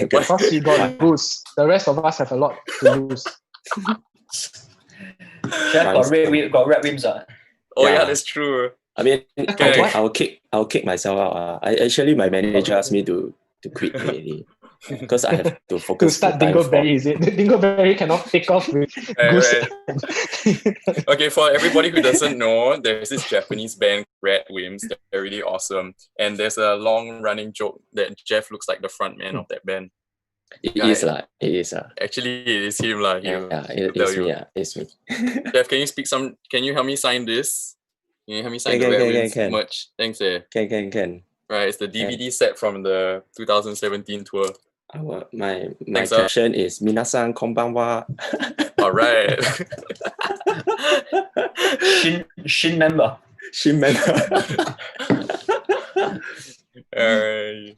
Speaker 4: because you got boost. The rest of us have a lot to lose.
Speaker 6: Jeff got red rims.
Speaker 2: Oh yeah,
Speaker 3: Yeah.
Speaker 2: that's true.
Speaker 3: I mean,
Speaker 2: Okay.
Speaker 3: I'll kick myself out. Actually, my manager asked me to quit already because I have to
Speaker 4: To
Speaker 3: focus.
Speaker 4: start
Speaker 3: full-time for-
Speaker 4: Dingleberry, is it? Dingleberry cannot take off with goose.
Speaker 2: Right. Okay, for everybody who doesn't know, there's this Japanese band, Red Wimps. They're really awesome. And there's a long-running joke that Jeff looks like the front man of that band.
Speaker 3: It
Speaker 2: Yeah,
Speaker 3: is lah. It is lah.
Speaker 2: Actually, it is him. He'll tell
Speaker 3: It's
Speaker 2: you.
Speaker 3: me. It's me.
Speaker 2: Jeff, can you help me sign this? Can you help me sign
Speaker 3: Can,
Speaker 2: the Red
Speaker 3: can,
Speaker 2: Wimps
Speaker 3: can.
Speaker 2: merch? Thanks,
Speaker 3: Can.
Speaker 2: Right, it's the DVD set from the 2017 tour.
Speaker 3: My
Speaker 2: Thanks,
Speaker 3: caption is Minasan konbanwa.
Speaker 2: All right.
Speaker 6: Shin member.
Speaker 3: Shin member.
Speaker 2: Alright.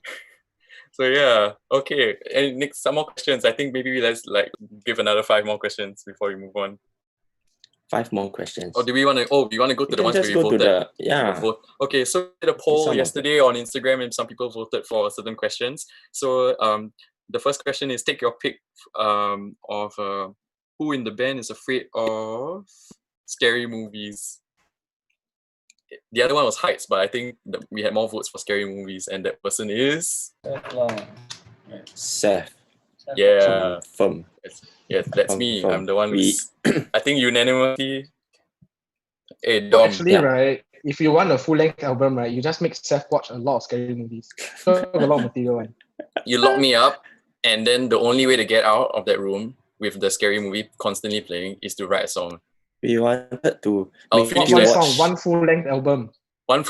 Speaker 2: So yeah, okay. And next, some more questions. I think maybe let's give another 5 more questions before we move on.
Speaker 3: 5 more questions.
Speaker 2: Or do we want to? Oh, you want to go to the ones where
Speaker 3: just
Speaker 2: we
Speaker 3: go to
Speaker 2: voted?
Speaker 3: the
Speaker 2: Vote. Okay, so we did a poll
Speaker 3: Some of
Speaker 2: yesterday on Instagram, and some people voted for certain questions. So the first question is: take your pick of who in the band is afraid of scary movies. The other one was heights, but I think we had more votes for scary movies, and that person is
Speaker 3: Seth.
Speaker 2: yeah.
Speaker 3: Firm.
Speaker 2: Yes, that's me.
Speaker 3: Confirm.
Speaker 2: I'm the one
Speaker 3: We-
Speaker 2: who's, I think unanimously. Hey, Dom.
Speaker 4: Actually,
Speaker 3: Yeah.
Speaker 4: right, if you want a full-length album, right, you just make Seth watch a lot of scary movies. So have a lot of material. One.
Speaker 2: You lock me up, and then the only way to get out of that room with the scary movie constantly playing is to write a song.
Speaker 3: We wanted to
Speaker 2: I'll
Speaker 3: make
Speaker 2: finish
Speaker 3: you
Speaker 4: One
Speaker 2: that.
Speaker 4: song, one full-length album.
Speaker 2: One.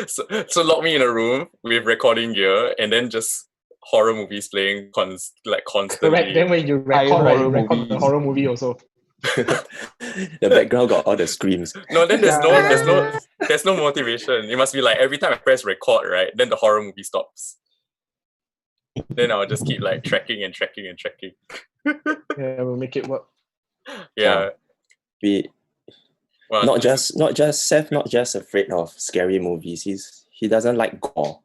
Speaker 2: so lock me in a room with recording gear and then just horror movies playing constantly.
Speaker 4: Correct. Then when you
Speaker 5: High
Speaker 4: record, right, you
Speaker 5: horror
Speaker 4: record the
Speaker 5: movies.
Speaker 4: horror movie also.
Speaker 3: the background got all the screams.
Speaker 2: No, then there's
Speaker 4: Yeah.
Speaker 2: there's no motivation. It must be like every time I press record, right, then the horror movie stops. Then I'll just keep like tracking and tracking and tracking.
Speaker 4: Yeah, we'll make it work.
Speaker 2: Yeah.
Speaker 3: We
Speaker 2: Well,
Speaker 3: not just Seth not just afraid of scary movies. He doesn't like gore.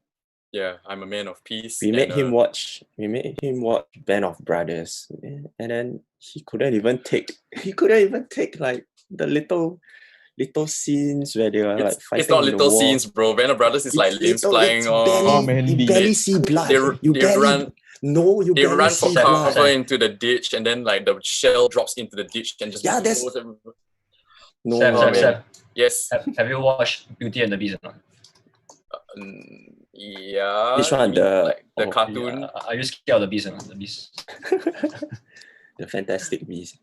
Speaker 2: Yeah, I'm a man of peace.
Speaker 3: We made him watch Band of Brothers, and then he couldn't even take like the little scenes where they were like fighting.
Speaker 2: It's not
Speaker 3: on the
Speaker 2: little
Speaker 3: wall.
Speaker 2: scenes, bro. Band of Brothers is like limbs
Speaker 3: little,
Speaker 2: flying
Speaker 3: it's
Speaker 2: on.
Speaker 3: barely,
Speaker 5: Oh, man,
Speaker 3: you
Speaker 5: Lee.
Speaker 3: barely see blood.
Speaker 2: They
Speaker 3: you barely
Speaker 2: run.
Speaker 3: you
Speaker 2: They
Speaker 3: barely
Speaker 2: run
Speaker 3: see
Speaker 2: for
Speaker 3: blood.
Speaker 2: cover into the ditch, and then like the shell drops into the ditch and just
Speaker 3: Yeah, that's-
Speaker 2: blows everywhere.
Speaker 3: No,
Speaker 6: Seth,
Speaker 2: Yes.
Speaker 6: have you watched Beauty and the Beast or not?
Speaker 2: Yeah.
Speaker 3: Which one?
Speaker 2: You mean, like, the
Speaker 3: Oh,
Speaker 2: cartoon.
Speaker 6: Yeah, are you scared of the Beast or not? The Beast.
Speaker 3: the Fantastic Beasts.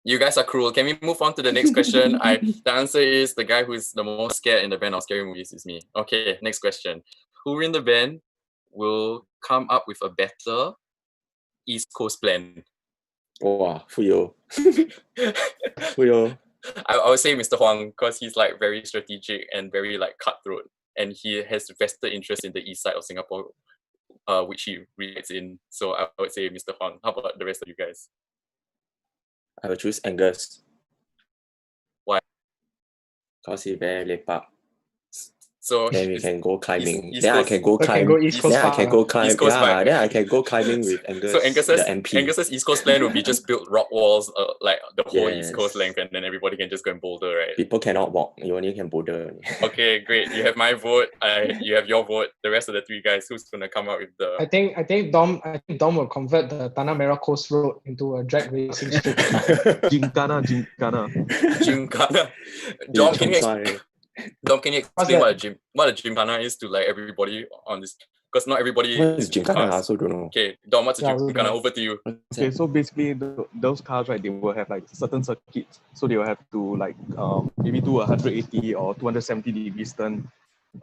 Speaker 2: You guys are cruel. Can we move on to the next question? The answer is the guy who's the most scared in the band of scary movies is me. Okay, next question. Who in the band will come up with a better East Coast plan?
Speaker 3: Wow, Fuyo.
Speaker 2: I would say Mr. Huang because he's like very strategic and very like cutthroat, and he has vested interest in the east side of Singapore, which he resides in. So I would say Mr. Huang. How about the rest of you guys?
Speaker 3: I will choose Angus.
Speaker 2: Why?
Speaker 3: Because he very lepak.
Speaker 2: So
Speaker 3: Then we can go climbing.
Speaker 2: East
Speaker 3: then I
Speaker 2: Coast-
Speaker 3: can go
Speaker 4: I can
Speaker 3: climb.
Speaker 4: go East Coast
Speaker 3: Then I
Speaker 4: Park,
Speaker 3: can go climb.
Speaker 2: East Coast
Speaker 3: Yeah,
Speaker 2: Park.
Speaker 3: then I can go climbing with Angus,
Speaker 2: So Angus's,
Speaker 3: the MP.
Speaker 2: Angus's East Coast plan would be just build rock walls like the whole East Coast
Speaker 3: Yes.
Speaker 2: length, and then everybody can just go and boulder, right?
Speaker 3: People cannot walk. You only can boulder.
Speaker 2: Okay, great. You have my vote. You have your vote. The rest of the three guys, who's gonna come up with
Speaker 4: I
Speaker 2: the?
Speaker 4: think Dom will convert the Tanah Merah Coast Road into a drag racing strip.
Speaker 5: Gymkhana.
Speaker 2: Gymkhana. Dom, can you explain what a gymkhana is to like everybody on this? Because not everybody
Speaker 3: What is
Speaker 2: in
Speaker 3: Gymkhana? I
Speaker 2: cars.
Speaker 3: also don't know.
Speaker 2: Okay, Dom, what's a
Speaker 4: Yeah, I also
Speaker 2: gymkhana?
Speaker 4: don't know.
Speaker 2: Over to you.
Speaker 5: Okay, so basically those cars, right, they will have like certain circuits. So they will have to like maybe do 180 or 270 degrees turn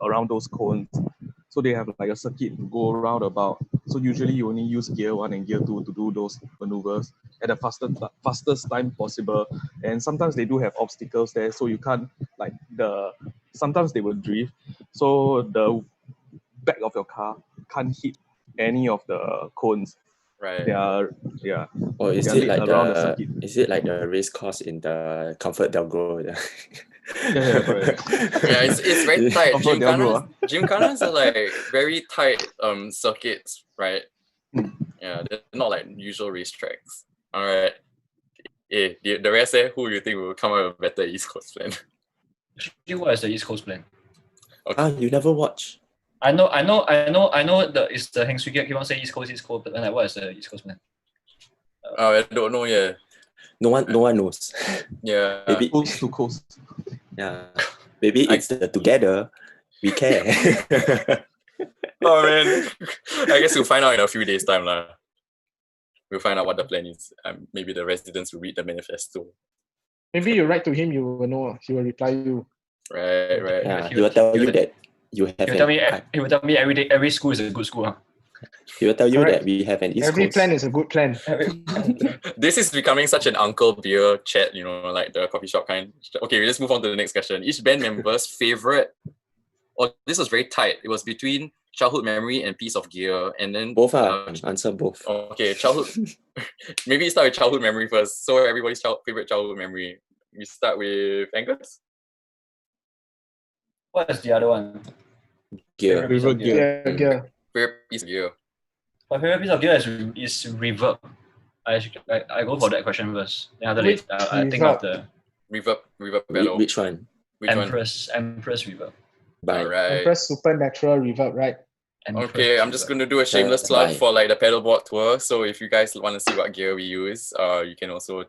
Speaker 5: around those cones. So they have like a circuit to go around about. So usually you only use gear 1 and gear 2 to do those maneuvers at the fastest time possible. And sometimes they do have obstacles there, so you can't like sometimes they will drift. So the back of your car can't hit any of the cones.
Speaker 2: Right.
Speaker 5: They are
Speaker 3: Or is
Speaker 5: Yeah,
Speaker 3: it
Speaker 5: lead
Speaker 3: like
Speaker 5: around the
Speaker 3: the
Speaker 5: circuit.
Speaker 3: is it like the race course in the Comfort Delgro?
Speaker 5: Yeah, correct.
Speaker 2: Yeah, it's very tight.
Speaker 5: Comfort Delgro,
Speaker 2: Gymkhanas are like very tight circuits, right?
Speaker 5: Mm.
Speaker 2: Yeah, they're not like usual racetracks. All right. The rest there, who you think will come up with a better East Coast plan?
Speaker 6: Actually, what is the East Coast plan?
Speaker 3: You never watch?
Speaker 6: I know. It's the Heng Swee Keep on saying East Coast, but like, what is the East Coast plan?
Speaker 2: I don't know yet.
Speaker 3: No one knows.
Speaker 2: Yeah.
Speaker 3: Maybe
Speaker 5: coast to coast.
Speaker 3: yeah. Maybe it's the together we care.
Speaker 2: Oh man. I guess we'll find out in a few days' time lah. We'll find out what the plan is. Maybe the residents will read the manifesto.
Speaker 4: Maybe you write to him, you will know. He will reply you.
Speaker 2: Right.
Speaker 3: Yeah, he will tell you that you have
Speaker 6: He will tell me every day every school is a good school. Huh?
Speaker 3: he will tell you
Speaker 4: Correct.
Speaker 3: that we have an East
Speaker 4: Every
Speaker 3: Coast.
Speaker 4: plan is a good plan.
Speaker 2: This is becoming such an uncle beer chat, like the coffee shop kind. Okay, let's move on to the next question. Each band member's favorite. Oh, this was very tight. It was between childhood memory and piece of gear, and then
Speaker 3: Both answer both.
Speaker 2: Okay, childhood. Maybe start with childhood memory first. So everybody's favorite childhood memory. We start with Angus.
Speaker 6: What is the other one?
Speaker 3: Gear.
Speaker 5: River gear.
Speaker 4: Yeah.
Speaker 2: Favorite piece of gear.
Speaker 6: My favorite piece of gear is reverb. I go for that question first. Then after
Speaker 4: Which
Speaker 6: that, I think of the
Speaker 2: Reverb pedal.
Speaker 3: Which one?
Speaker 2: Which one?
Speaker 6: Empress reverb.
Speaker 3: By
Speaker 2: Alright.
Speaker 4: Press supernatural reverb, right?
Speaker 6: Empress
Speaker 2: Okay, I'm just
Speaker 6: reverb.
Speaker 2: going to do a shameless plug
Speaker 3: Bye.
Speaker 2: for like the pedalboard tour. So if you guys want to see what gear we use, you can also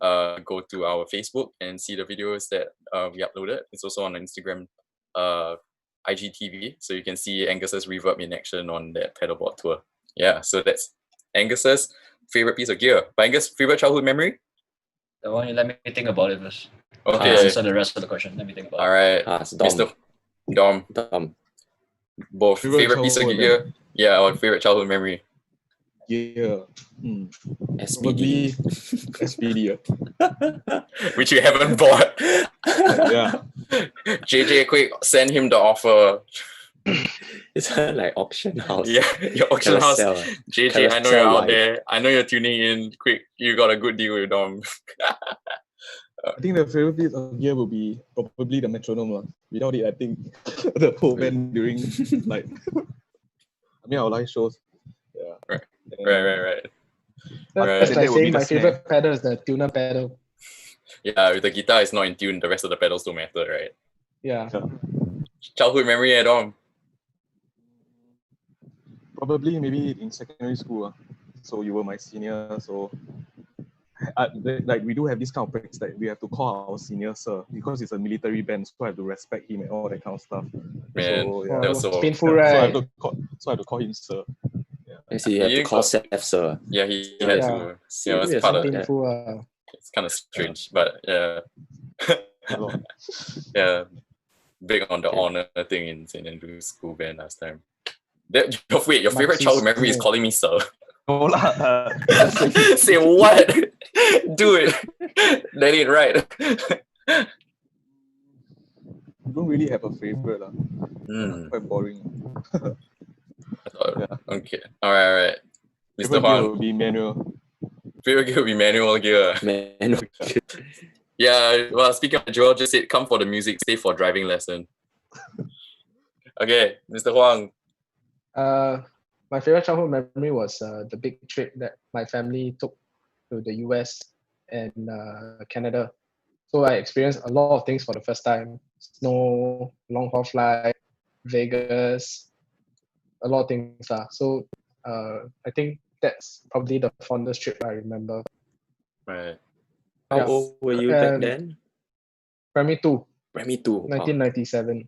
Speaker 2: go to our Facebook and see the videos that we uploaded. It's also on Instagram, IGTV, so you can see Angus's reverb in action on that pedalboard tour. Yeah, so that's Angus's favorite piece of gear. But Angus, favorite childhood memory?
Speaker 6: The one, let me think about it first.
Speaker 2: Okay.
Speaker 6: Answer the rest of the question. Let me think about
Speaker 2: All right.
Speaker 3: So Dom.
Speaker 2: Mr. Dom,
Speaker 3: Dom.
Speaker 2: both favorite piece of
Speaker 5: childhood
Speaker 2: gear. Yeah, or favorite childhood memory.
Speaker 5: Yeah.
Speaker 3: SPD.
Speaker 5: Probably SPD.
Speaker 2: Which you haven't bought.
Speaker 5: Yeah.
Speaker 2: JJ, quick, send him the offer.
Speaker 3: It's like auction house.
Speaker 2: Yeah, your auction house.
Speaker 3: Carousel.
Speaker 2: JJ, I know
Speaker 3: Carousel
Speaker 2: you're out
Speaker 3: live.
Speaker 2: there. I know you're tuning in. Quick, you got a good deal with Dom.
Speaker 5: I think the favorite piece of gear will be probably the metronome. Without it, I think the whole band during like our live shows. Yeah.
Speaker 2: Right.
Speaker 5: And
Speaker 2: Right.
Speaker 4: That's
Speaker 5: That
Speaker 4: like
Speaker 5: would be
Speaker 4: saying
Speaker 5: the
Speaker 4: my
Speaker 5: snare.
Speaker 4: favorite pedal is the tuner pedal.
Speaker 2: Yeah, if the guitar is not in tune, the rest of the pedals don't matter, right?
Speaker 4: Yeah.
Speaker 2: Childhood memory at Dom.
Speaker 5: Probably maybe in secondary school. So you were my senior. So like we do have this kind of practice that we have to call our senior sir because it's a military band, so I have to respect him and all that kind of stuff.
Speaker 2: Man,
Speaker 5: So
Speaker 4: Oh,
Speaker 5: yeah.
Speaker 2: that
Speaker 4: it
Speaker 2: was
Speaker 4: was
Speaker 2: so
Speaker 4: painful,
Speaker 5: So I
Speaker 4: right?
Speaker 5: have to call him sir.
Speaker 3: Yes, you have
Speaker 2: You
Speaker 3: to call
Speaker 2: got-
Speaker 3: Seth, sir.
Speaker 2: Yeah, he
Speaker 5: Yeah.
Speaker 2: had
Speaker 4: Yeah.
Speaker 2: to. Yeah, it was
Speaker 3: Serious
Speaker 2: part
Speaker 3: about
Speaker 2: of
Speaker 3: that.
Speaker 4: Painful.
Speaker 2: It's kind of strange, but yeah.
Speaker 5: Yeah, lor.
Speaker 2: Yeah, big on the
Speaker 3: Okay.
Speaker 2: honor thing in St. Andrew's school band last time. Wait, your favorite
Speaker 4: Maxi
Speaker 2: childhood memory is
Speaker 4: school.
Speaker 2: calling me sir.
Speaker 5: No lah.
Speaker 2: Say what? Do it. That ain't right.
Speaker 5: I don't really have a favorite lah. Quite boring.
Speaker 2: Okay. All right. Mr.
Speaker 5: Favorite gear
Speaker 2: Huang,
Speaker 5: will be manual.
Speaker 2: favorite gear will be manual gear.
Speaker 3: Man,
Speaker 2: Yeah, well, speaking of Joel just said, come for the music, stay for driving lesson. Okay, Mr. Huang.
Speaker 4: My favorite childhood memory was the big trip that my family took to the US and Canada. So I experienced a lot of things for the first time. Snow, long haul flight, Vegas, a lot of things. So I think that's probably the fondest trip I remember.
Speaker 2: Right.
Speaker 3: how
Speaker 4: Yeah.
Speaker 3: old were you back
Speaker 4: And
Speaker 3: then?
Speaker 4: Primary 2,
Speaker 3: Primary 2. Wow.
Speaker 4: 1997.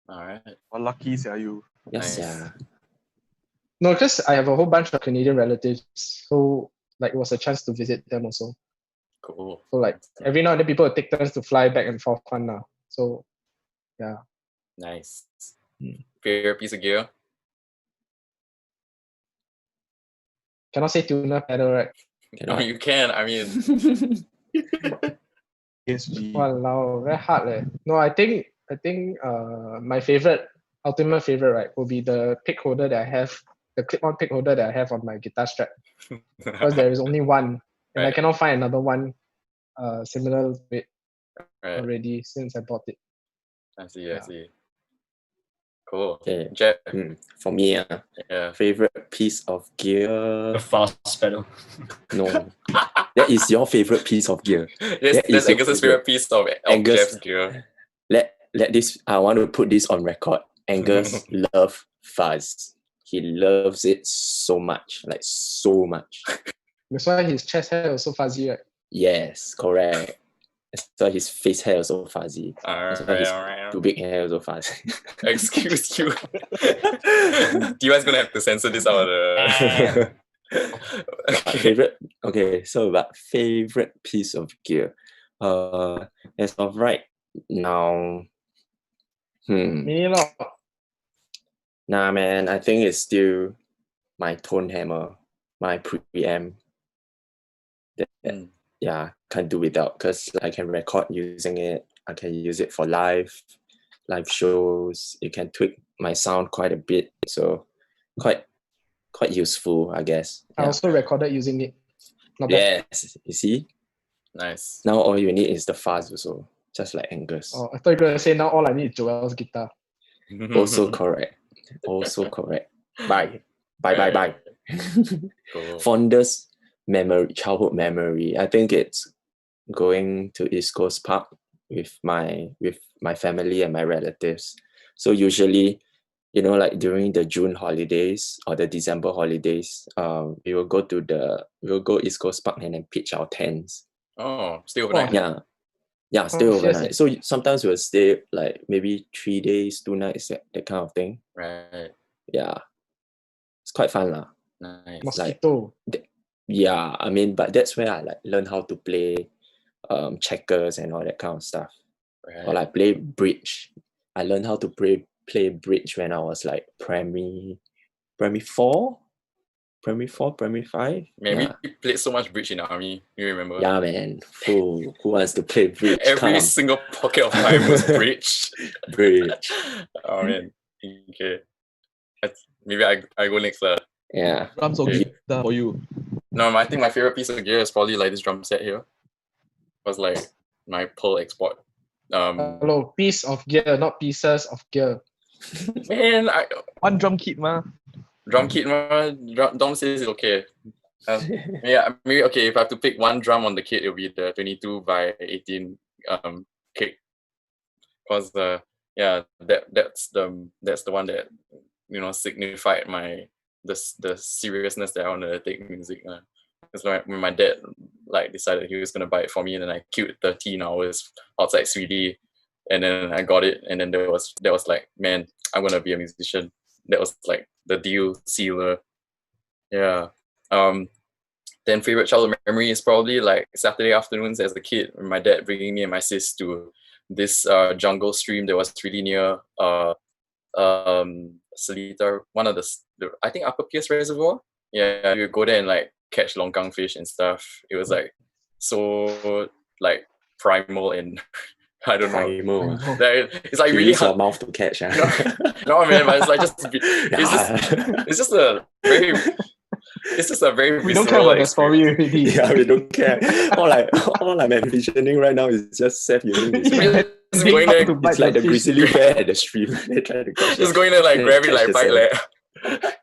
Speaker 2: All right.
Speaker 5: What lucky are you?
Speaker 3: Yes,
Speaker 2: Nice.
Speaker 3: yeah.
Speaker 4: No, because I have a whole bunch of Canadian relatives. So like it was a chance to visit them also.
Speaker 2: Cool.
Speaker 4: So like every now and then people would take turns to fly back and forth now. So yeah.
Speaker 2: Nice. Favorite piece of gear?
Speaker 4: Cannot say tuner pedal, right?
Speaker 2: No, you can. I mean,
Speaker 5: PSG.
Speaker 4: Wow, very hard leh. No, I think my ultimate favorite, right, will be the pick holder that I have, the clip-on pick holder that I have on my guitar strap. Because there is only one. And I
Speaker 2: Right.
Speaker 4: cannot find another one similar to it
Speaker 2: right.
Speaker 4: already since I bought it.
Speaker 2: I
Speaker 4: Yeah.
Speaker 2: see. Cool.
Speaker 3: Okay.
Speaker 2: Jack.
Speaker 3: For me,
Speaker 2: Yeah.
Speaker 3: favorite piece of gear.
Speaker 6: The fast pedal.
Speaker 3: No. That is your favorite piece of gear.
Speaker 2: That's
Speaker 3: That is your
Speaker 2: Angus's
Speaker 3: favorite.
Speaker 2: favorite piece of
Speaker 3: Angus.
Speaker 2: Jeff's gear.
Speaker 3: Let this, I want to put this on record. Angus love fuzz. He loves it so much. Like so much.
Speaker 4: That's why his chest hair was so fuzzy, right?
Speaker 3: Yes, correct. That's why his face hair is so fuzzy. That's why his
Speaker 2: Alright.
Speaker 3: pubic hair is so fuzzy.
Speaker 2: Excuse you. You guys gonna have to censor this out of the.
Speaker 3: Favorite, okay, so about favorite piece of gear. As of right now,
Speaker 4: Me lor.
Speaker 3: nah man, I think it's still my tone hammer, my preamp. Yeah, can't do without because I can record using it. I can use it for live shows. It can tweak my sound quite a bit, so quite useful, I guess.
Speaker 4: I also recorded using it. Not bad.
Speaker 3: Yes, you see.
Speaker 2: Nice.
Speaker 3: Now all you need is the fuzz also, just like Angus.
Speaker 4: Oh, I thought you were gonna say now all I need is Joel's guitar.
Speaker 3: Also correct. Also correct. Bye.
Speaker 2: Cool.
Speaker 3: Fondest memory, childhood memory. I think it's going to East Coast Park with my family and my relatives. So usually, like during the June holidays or the December holidays, we will go East Coast Park and then pitch our tents.
Speaker 2: Oh, stay overnight.
Speaker 3: Yeah, stay
Speaker 4: Oh,
Speaker 3: overnight.
Speaker 4: yes.
Speaker 3: So sometimes we'll stay like maybe 3 days, 2 nights, that kind of thing.
Speaker 2: Right.
Speaker 3: Yeah, it's quite fun lah.
Speaker 2: Nice.
Speaker 4: Mosquito.
Speaker 3: Yeah, I mean, but that's where I like learn how to play checkers and all that kind of stuff.
Speaker 2: Right.
Speaker 3: Or like play bridge. I learned how to play bridge when I was like primary 4, primary 5.
Speaker 2: Man,
Speaker 3: Yeah.
Speaker 2: we played so much bridge in the army. You remember?
Speaker 3: Yeah, man. Who wants to play bridge?
Speaker 2: Every
Speaker 3: Come,
Speaker 2: single pocket of time was bridge.
Speaker 3: bridge.
Speaker 2: Oh man. Okay. Maybe I go next.
Speaker 3: Yeah.
Speaker 5: Drums or
Speaker 2: Okay.
Speaker 5: guitar for you?
Speaker 2: No, I think my favorite piece of gear is probably like this drum set here. It was like my Pearl export.
Speaker 4: Hello, piece of gear, not pieces of gear.
Speaker 2: Man,
Speaker 5: One drum kit, ma.
Speaker 2: drum kit, drum says it's okay. Yeah, maybe okay. If I have to pick one drum on the kit, it'll be the 22 by 18 kick. Cause yeah, that's the one that signified the seriousness that I want to take music. It's like when my dad like decided he was gonna buy it for me, and then I queued 13 hours outside 3D, and then I got it, and then that was like, man, I'm gonna be a musician. That was like the deal sealer. Yeah. Then favorite childhood memory is probably like Saturday afternoons as a kid, with my dad bringing me and my sis to this jungle stream that was really near Seletar, one of the I think Upper Pierce Reservoir. Yeah, you go there and like catch longkang fish and stuff. It was like so like primal and I don't know.
Speaker 3: Primal.
Speaker 2: Like, it's like
Speaker 3: You
Speaker 2: really
Speaker 3: use your
Speaker 2: hard.
Speaker 3: mouth to catch.
Speaker 2: No, man, but it's like it's just a very
Speaker 4: We don't care
Speaker 2: visceral
Speaker 4: about the story
Speaker 2: experience.
Speaker 4: already.
Speaker 3: Yeah, we don't care. All I'm envisioning right now is just Seth using his
Speaker 4: Yeah.
Speaker 2: Just going there,
Speaker 3: It's like the grizzly bear at the stream. They try to catch
Speaker 2: just
Speaker 3: it.
Speaker 2: going there like
Speaker 3: Then
Speaker 2: grab it
Speaker 3: catch
Speaker 2: like bite
Speaker 3: yourself.
Speaker 2: like.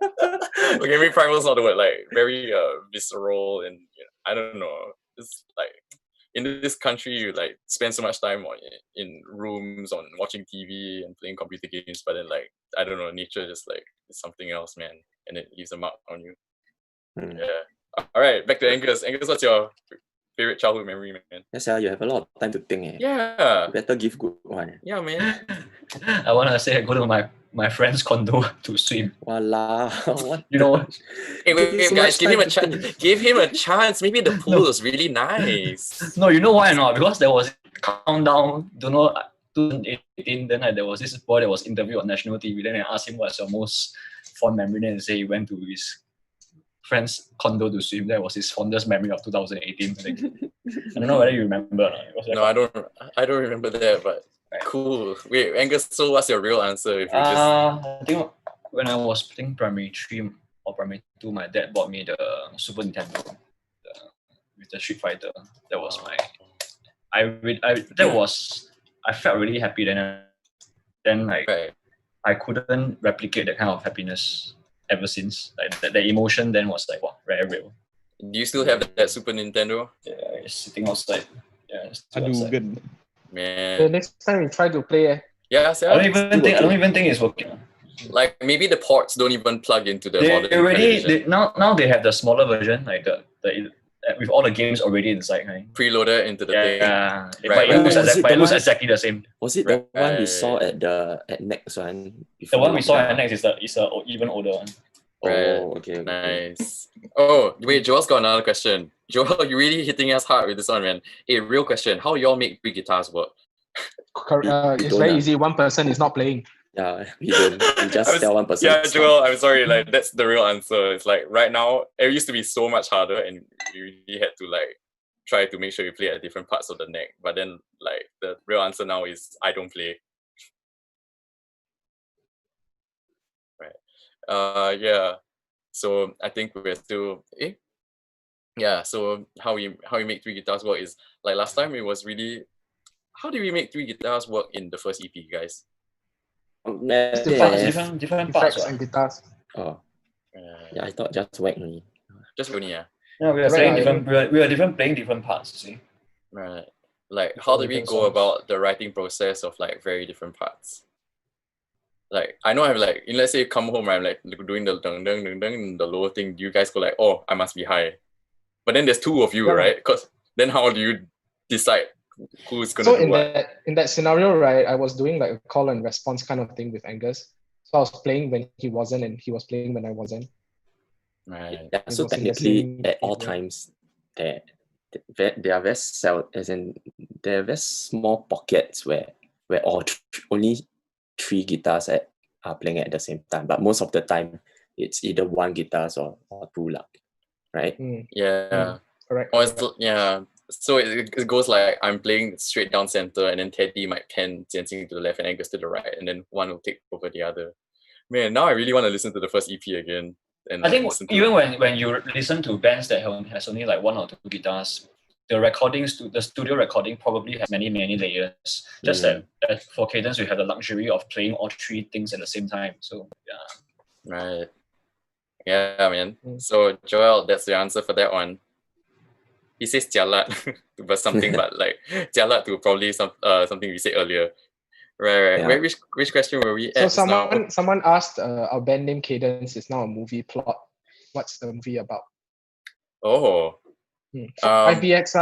Speaker 2: Okay, maybe primal's not the word. Like very visceral and I don't know. It's like in this country you like spend so much time in rooms on watching TV and playing computer games, but then like I don't know, nature just like is something else, man, and it leaves a mark on you.
Speaker 3: Hmm.
Speaker 2: Yeah. All right, back to Angus. Angus, what's your favorite childhood memory, man?
Speaker 3: Yes, you have a lot of time to think.
Speaker 2: Yeah.
Speaker 3: You better give good one.
Speaker 2: Yeah, man.
Speaker 6: I want to say I go to my friend's condo to swim.
Speaker 3: Voila. What
Speaker 6: You know,
Speaker 2: Hey,
Speaker 3: Give
Speaker 2: wait,
Speaker 3: so
Speaker 2: guys,
Speaker 3: much
Speaker 2: give him a
Speaker 3: time to
Speaker 2: chance.
Speaker 3: think.
Speaker 2: Give him a chance. Maybe the pool is really nice.
Speaker 6: no, you know why or not? Because there was countdown, don't know, 2018, then there was this boy that was interviewed on national TV. Then I asked him what's your most fond memory, then he said he went to his friend's condo to swim. That was his fondest memory of 2018. I think. I don't know whether you remember. It was like,
Speaker 2: No, I don't remember that, but cool. Wait, Angus, so what's your real answer? If you just
Speaker 6: I think when I was playing primary 3 or primary 2, my dad bought me the Super Nintendo with the Street Fighter. That was my. I felt really happy then. Then like
Speaker 2: right.
Speaker 6: I couldn't replicate that kind of happiness ever since. Like the emotion then was like wow, very real.
Speaker 2: Do you still have that Super Nintendo?
Speaker 6: Yeah, it's sitting outside. Yeah, it's still
Speaker 5: Aduh,
Speaker 6: outside.
Speaker 5: good.
Speaker 4: The
Speaker 2: Man.
Speaker 4: next time we try to play,
Speaker 2: Yeah,
Speaker 6: I don't even think it's working.
Speaker 2: like maybe the ports don't even plug into the
Speaker 6: They
Speaker 2: modern
Speaker 6: already
Speaker 2: television.
Speaker 6: now they have the smaller version, like the with all the games already inside. Right?
Speaker 2: Preloaded into the thing.
Speaker 6: Yeah,
Speaker 2: Right,
Speaker 6: but
Speaker 2: right.
Speaker 6: it looks exactly the same.
Speaker 3: Was it the one we saw
Speaker 2: Right.
Speaker 3: at Next one?
Speaker 6: The
Speaker 3: before
Speaker 6: one we saw
Speaker 3: lockdown?
Speaker 6: at next is a even older one.
Speaker 3: Oh, okay.
Speaker 2: Nice. Oh, wait, Joel's got another question. Joel, you're really hitting us hard with this one, man. Hey, real question. How y'all make three guitars work?
Speaker 3: We
Speaker 4: it's
Speaker 3: don't
Speaker 4: very
Speaker 3: know.
Speaker 4: easy. One person is not playing.
Speaker 3: Yeah, we don't. We just
Speaker 2: I was-
Speaker 3: tell one person.
Speaker 2: Yeah,
Speaker 3: to stop.
Speaker 2: Joel, I'm sorry. Like, that's the real answer. It's like right now, it used to be so much harder, and you really had to like try to make sure you play at different parts of the neck. But then, like, the real answer now is I don't play. Right. Yeah. So I think we're still. Yeah. So how we make three guitars work is like last time. It was really. How did we make three guitars work in the first EP, guys?
Speaker 6: Different parts.
Speaker 4: Effects and guitars.
Speaker 3: Oh, yeah, I thought just whack me.
Speaker 2: Just only, yeah.
Speaker 6: Yeah, we are
Speaker 4: Right,
Speaker 6: playing
Speaker 4: I
Speaker 6: different. We are different playing different parts. See.
Speaker 2: Right. Like, how did we
Speaker 6: different
Speaker 2: go
Speaker 6: songs.
Speaker 2: about the writing process of like very different parts? Like, I know I'm like, let's say come home, I'm like doing the dung dung dung dung, the lower thing. You guys go like, oh, I must be high. But then there's two of you,
Speaker 4: Yeah.
Speaker 2: right? Because then how do you decide who's gonna
Speaker 4: So
Speaker 2: do what?
Speaker 4: in that scenario, right, I was doing like a call and response kind of thing with Angus. So I was playing when he wasn't, and he was playing when I wasn't.
Speaker 2: Right.
Speaker 3: Yeah,
Speaker 4: It
Speaker 3: so
Speaker 4: was in the
Speaker 3: technically
Speaker 4: same
Speaker 3: at all
Speaker 4: period.
Speaker 3: times there they are very as in there are very small pockets where only 3 guitars are playing at the same time. But most of the time, it's either 1 guitars or 2 lah, right?
Speaker 2: Yeah.
Speaker 4: Correct.
Speaker 2: Or it's, yeah. So it goes like I'm playing straight down center, and then Teddy might pan Jianxing to the left and Angus to the right, and then one will take over the other. Man, now I really want to listen to the first EP again. And
Speaker 6: I think
Speaker 2: listen to
Speaker 6: even when you listen to bands that has only like 1 or 2 guitars, the studio recording probably has many layers. Just that for Cadence, we have the luxury of playing all 3 things at the same time. So yeah.
Speaker 2: Right. Yeah, man. So Joel, that's the answer for that one. He says jialat, but something but like jialat to probably something we said earlier. Right.
Speaker 3: Yeah.
Speaker 2: Wait, which question were we
Speaker 4: So
Speaker 2: at?
Speaker 4: someone asked our band name Cadence is now a movie plot. What's the movie about?
Speaker 2: Oh.
Speaker 4: 5BX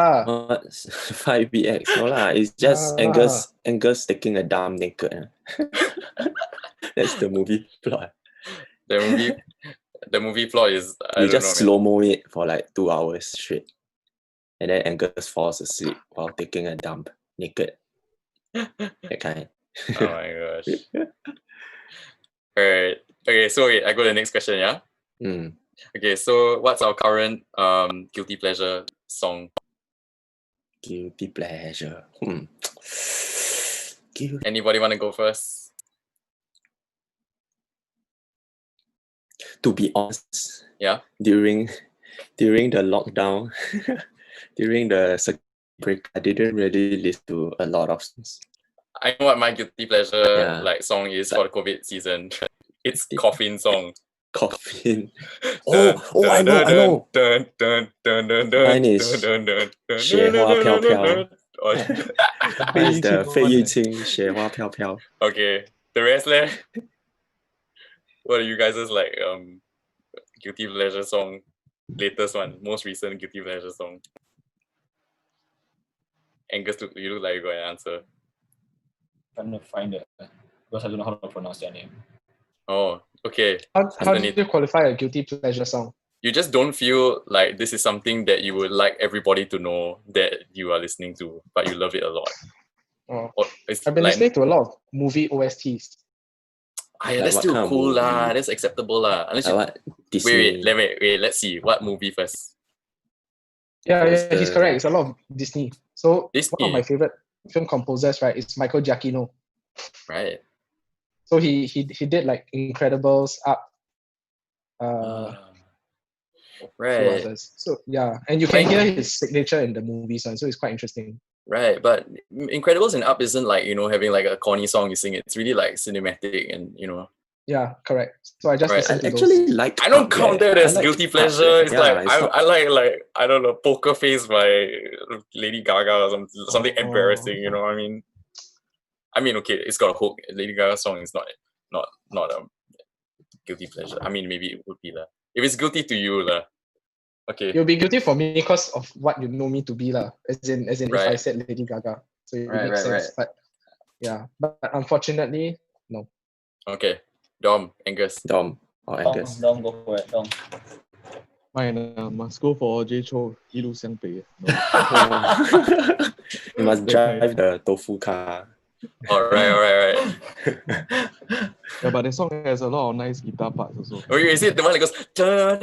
Speaker 3: What's 5BX? No lah, it's just Angus taking a dump naked. That's the movie plot.
Speaker 2: The movie plot is
Speaker 3: You just slow-mo it for like 2 hours straight. And then Angus falls asleep while taking a dump naked. That kind.
Speaker 2: Oh my gosh. Alright. Okay, so wait, I go to the next question, yeah? Okay, so what's our current guilty pleasure song?
Speaker 3: Guilty pleasure.
Speaker 2: Anybody want to go first?
Speaker 3: To be honest,
Speaker 2: yeah,
Speaker 3: during the lockdown, during the circuit break, I didn't really listen to a lot of songs.
Speaker 2: I know what my guilty pleasure song is for the COVID season. It's Coffin song.
Speaker 3: Coffin. I know. Mine is 雪花飘飘. Mine is the 费玉清雪花飘飘.
Speaker 2: Okay, the rest leh? What are you guys' like guilty pleasure song? Latest one, most recent guilty pleasure song. Angus, you look like you got an answer.
Speaker 6: I'm trying to find it because I don't know how to pronounce their name.
Speaker 2: Oh, okay.
Speaker 4: How do you qualify a guilty pleasure song?
Speaker 2: You just don't feel like this is something that you would like everybody to know that you are listening to, but you love it a lot.
Speaker 4: I've been listening to a lot of movie OSTs.
Speaker 2: That's still cool lah. That's acceptable lah. Unless
Speaker 3: Disney.
Speaker 2: Wait. Let's see. What movie first?
Speaker 4: Yeah, he's correct. It's a lot of Disney. So
Speaker 2: Disney.
Speaker 4: One of my favorite film composers, right, is Michael Giacchino.
Speaker 2: Right.
Speaker 4: So he did like Incredibles, Up.
Speaker 2: Right.
Speaker 4: So yeah, and you can hear his signature in the movies, so it's quite interesting.
Speaker 2: Right, but Incredibles and Up isn't like, having like a corny song you sing. It's really like cinematic and,
Speaker 4: Yeah, correct. So I just listened to
Speaker 3: actually
Speaker 4: those.
Speaker 3: like.
Speaker 2: I don't count that as guilty pleasure. It's like
Speaker 3: it's
Speaker 2: I like I don't know, Poker Face by Lady Gaga or something embarrassing. You know what I mean? I mean, okay, it's got a hook. Lady Gaga song is not a guilty pleasure. I mean, maybe it would be lah. If it's guilty to you lah. Okay.
Speaker 4: It'll be guilty for me because of what you know me to be lah. As in if I said Lady Gaga, so it makes sense. But yeah, but unfortunately, no.
Speaker 2: Okay, Dom, Angus.
Speaker 3: Dom or Angus.
Speaker 6: Dom, go for it. Dom.
Speaker 5: Mine must go for J Cho 一路向北.
Speaker 3: You must drive the tofu car.
Speaker 2: All right.
Speaker 5: Yeah, but the song has a lot of nice guitar parts also.
Speaker 2: Oh, is it the one that goes?
Speaker 6: Yeah,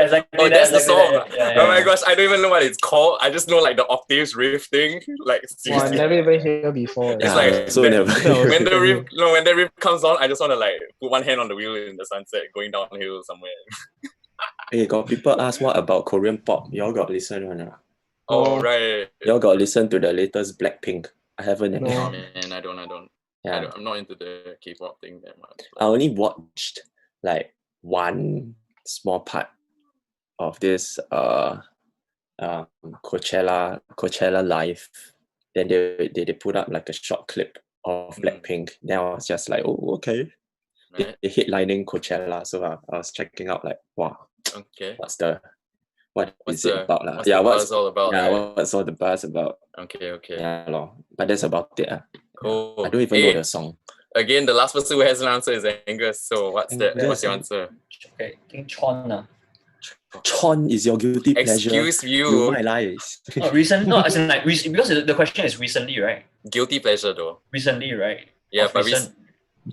Speaker 6: exactly.
Speaker 2: Oh, that's the song.
Speaker 6: Yeah.
Speaker 2: Oh my gosh, I don't even know what it's called. I just know like the octaves riff thing. Like
Speaker 4: Well, I
Speaker 2: seriously.
Speaker 4: never even heard before.
Speaker 2: It's like
Speaker 3: so
Speaker 2: when the riff comes on, I just want to like put one hand on the wheel in the sunset, going downhill somewhere.
Speaker 3: Hey, got people ask what about Korean pop? Y'all got listen or not?
Speaker 2: Oh right.
Speaker 3: Y'all got listen to the latest Blackpink? I haven't.
Speaker 4: No.
Speaker 2: Oh man, I don't.
Speaker 3: Yeah.
Speaker 2: I'm not into the K-pop thing that much.
Speaker 3: I only watched like one small part of this Coachella live. Then they put up like a short clip of Blackpink. Then I was just like, oh, okay.
Speaker 2: Right.
Speaker 3: They headlining Coachella, so I was checking out like, wow,
Speaker 2: Okay.
Speaker 3: what is
Speaker 2: the-
Speaker 3: it about lah?
Speaker 2: What's the buzz all about?
Speaker 3: Yeah,
Speaker 2: right?
Speaker 3: what's all the buzz about?
Speaker 2: Okay.
Speaker 3: Yeah, lor. But that's about it.
Speaker 2: Cool.
Speaker 3: I don't even know the song.
Speaker 2: Again, the last person who has an answer is Angus. So what's your answer?
Speaker 6: Okay, I think Chon.
Speaker 3: Chon is your guilty pleasure.
Speaker 2: Excuse
Speaker 3: You
Speaker 2: you.
Speaker 3: might lies.
Speaker 6: Oh, recent? No, as in like because the question is recently, right?
Speaker 2: Guilty pleasure though.
Speaker 6: Recently, right?
Speaker 2: Yeah,
Speaker 6: Of
Speaker 2: but
Speaker 6: recent,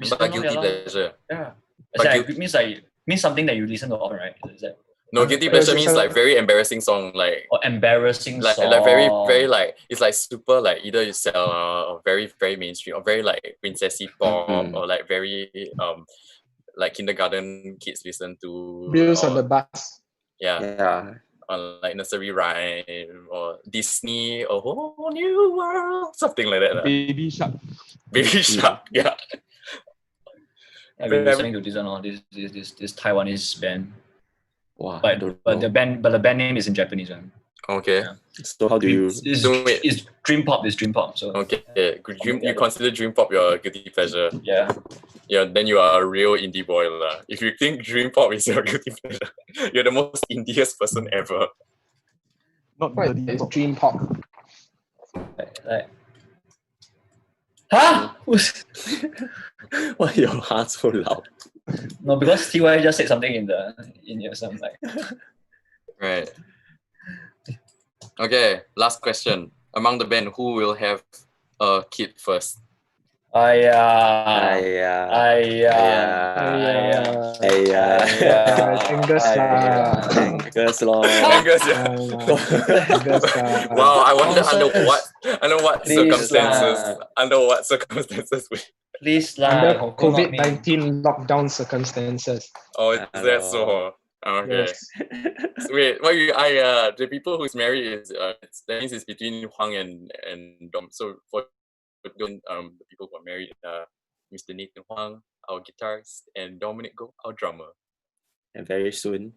Speaker 2: but guilty
Speaker 6: lor.
Speaker 2: pleasure.
Speaker 6: Yeah.
Speaker 2: But
Speaker 6: As in, like, means something that you listen to often, right? Is that
Speaker 2: No, guilty
Speaker 4: Because
Speaker 2: pleasure
Speaker 4: it's
Speaker 2: means
Speaker 4: a-
Speaker 2: like very embarrassing song, like
Speaker 6: or embarrassing
Speaker 2: like
Speaker 6: song?
Speaker 2: like very like it's like super like either you sell or very mainstream or very like princessy pop or like very like kindergarten kids listen to
Speaker 4: Bills on
Speaker 2: or,
Speaker 4: the bus.
Speaker 2: yeah
Speaker 3: Yeah.
Speaker 2: or like nursery rhyme or Disney a whole new world something like that.
Speaker 5: Baby Shark.
Speaker 2: Baby Shark, yeah.
Speaker 6: I've been listening to this Taiwanese band,
Speaker 3: Wow.
Speaker 6: but
Speaker 3: don't
Speaker 6: the
Speaker 3: know.
Speaker 6: band name is in Japanese one.
Speaker 2: Okay.
Speaker 6: Yeah.
Speaker 3: So how do you?
Speaker 6: It's dream pop. It's dream pop. So
Speaker 2: Okay. You consider dream pop your guilty pleasure?
Speaker 6: yeah.
Speaker 2: Yeah, then you are a real indie boy lah. If you think dream pop is your guilty pleasure, you're the most indiest person ever.
Speaker 5: Not
Speaker 4: What
Speaker 5: dirty
Speaker 4: is
Speaker 5: pop.
Speaker 4: dream pop?
Speaker 6: Like, huh?
Speaker 3: Why your heart so loud?
Speaker 6: No, because TY just said something in your some like.
Speaker 2: Right. Okay, last question. Among the band, who will have a kid first?
Speaker 4: Angus lah.
Speaker 3: Angus lor.
Speaker 2: Angus, yeah.
Speaker 4: Angus lah.
Speaker 2: Wow, I wonder
Speaker 6: Nonsense.
Speaker 2: under what
Speaker 6: Please
Speaker 2: circumstances
Speaker 6: lah.
Speaker 2: under what circumstances we
Speaker 6: Please
Speaker 4: Under
Speaker 6: lah.
Speaker 4: COVID-19 lockdown circumstances.
Speaker 2: Oh, is that so? Okay.
Speaker 4: Yes.
Speaker 2: So wait, what you the people who's married is that means it's between Huang and Dom. So for the people who are married, Mr. Nathan Huang, our guitarist, and Dominic Go, our drummer.
Speaker 3: And very soon,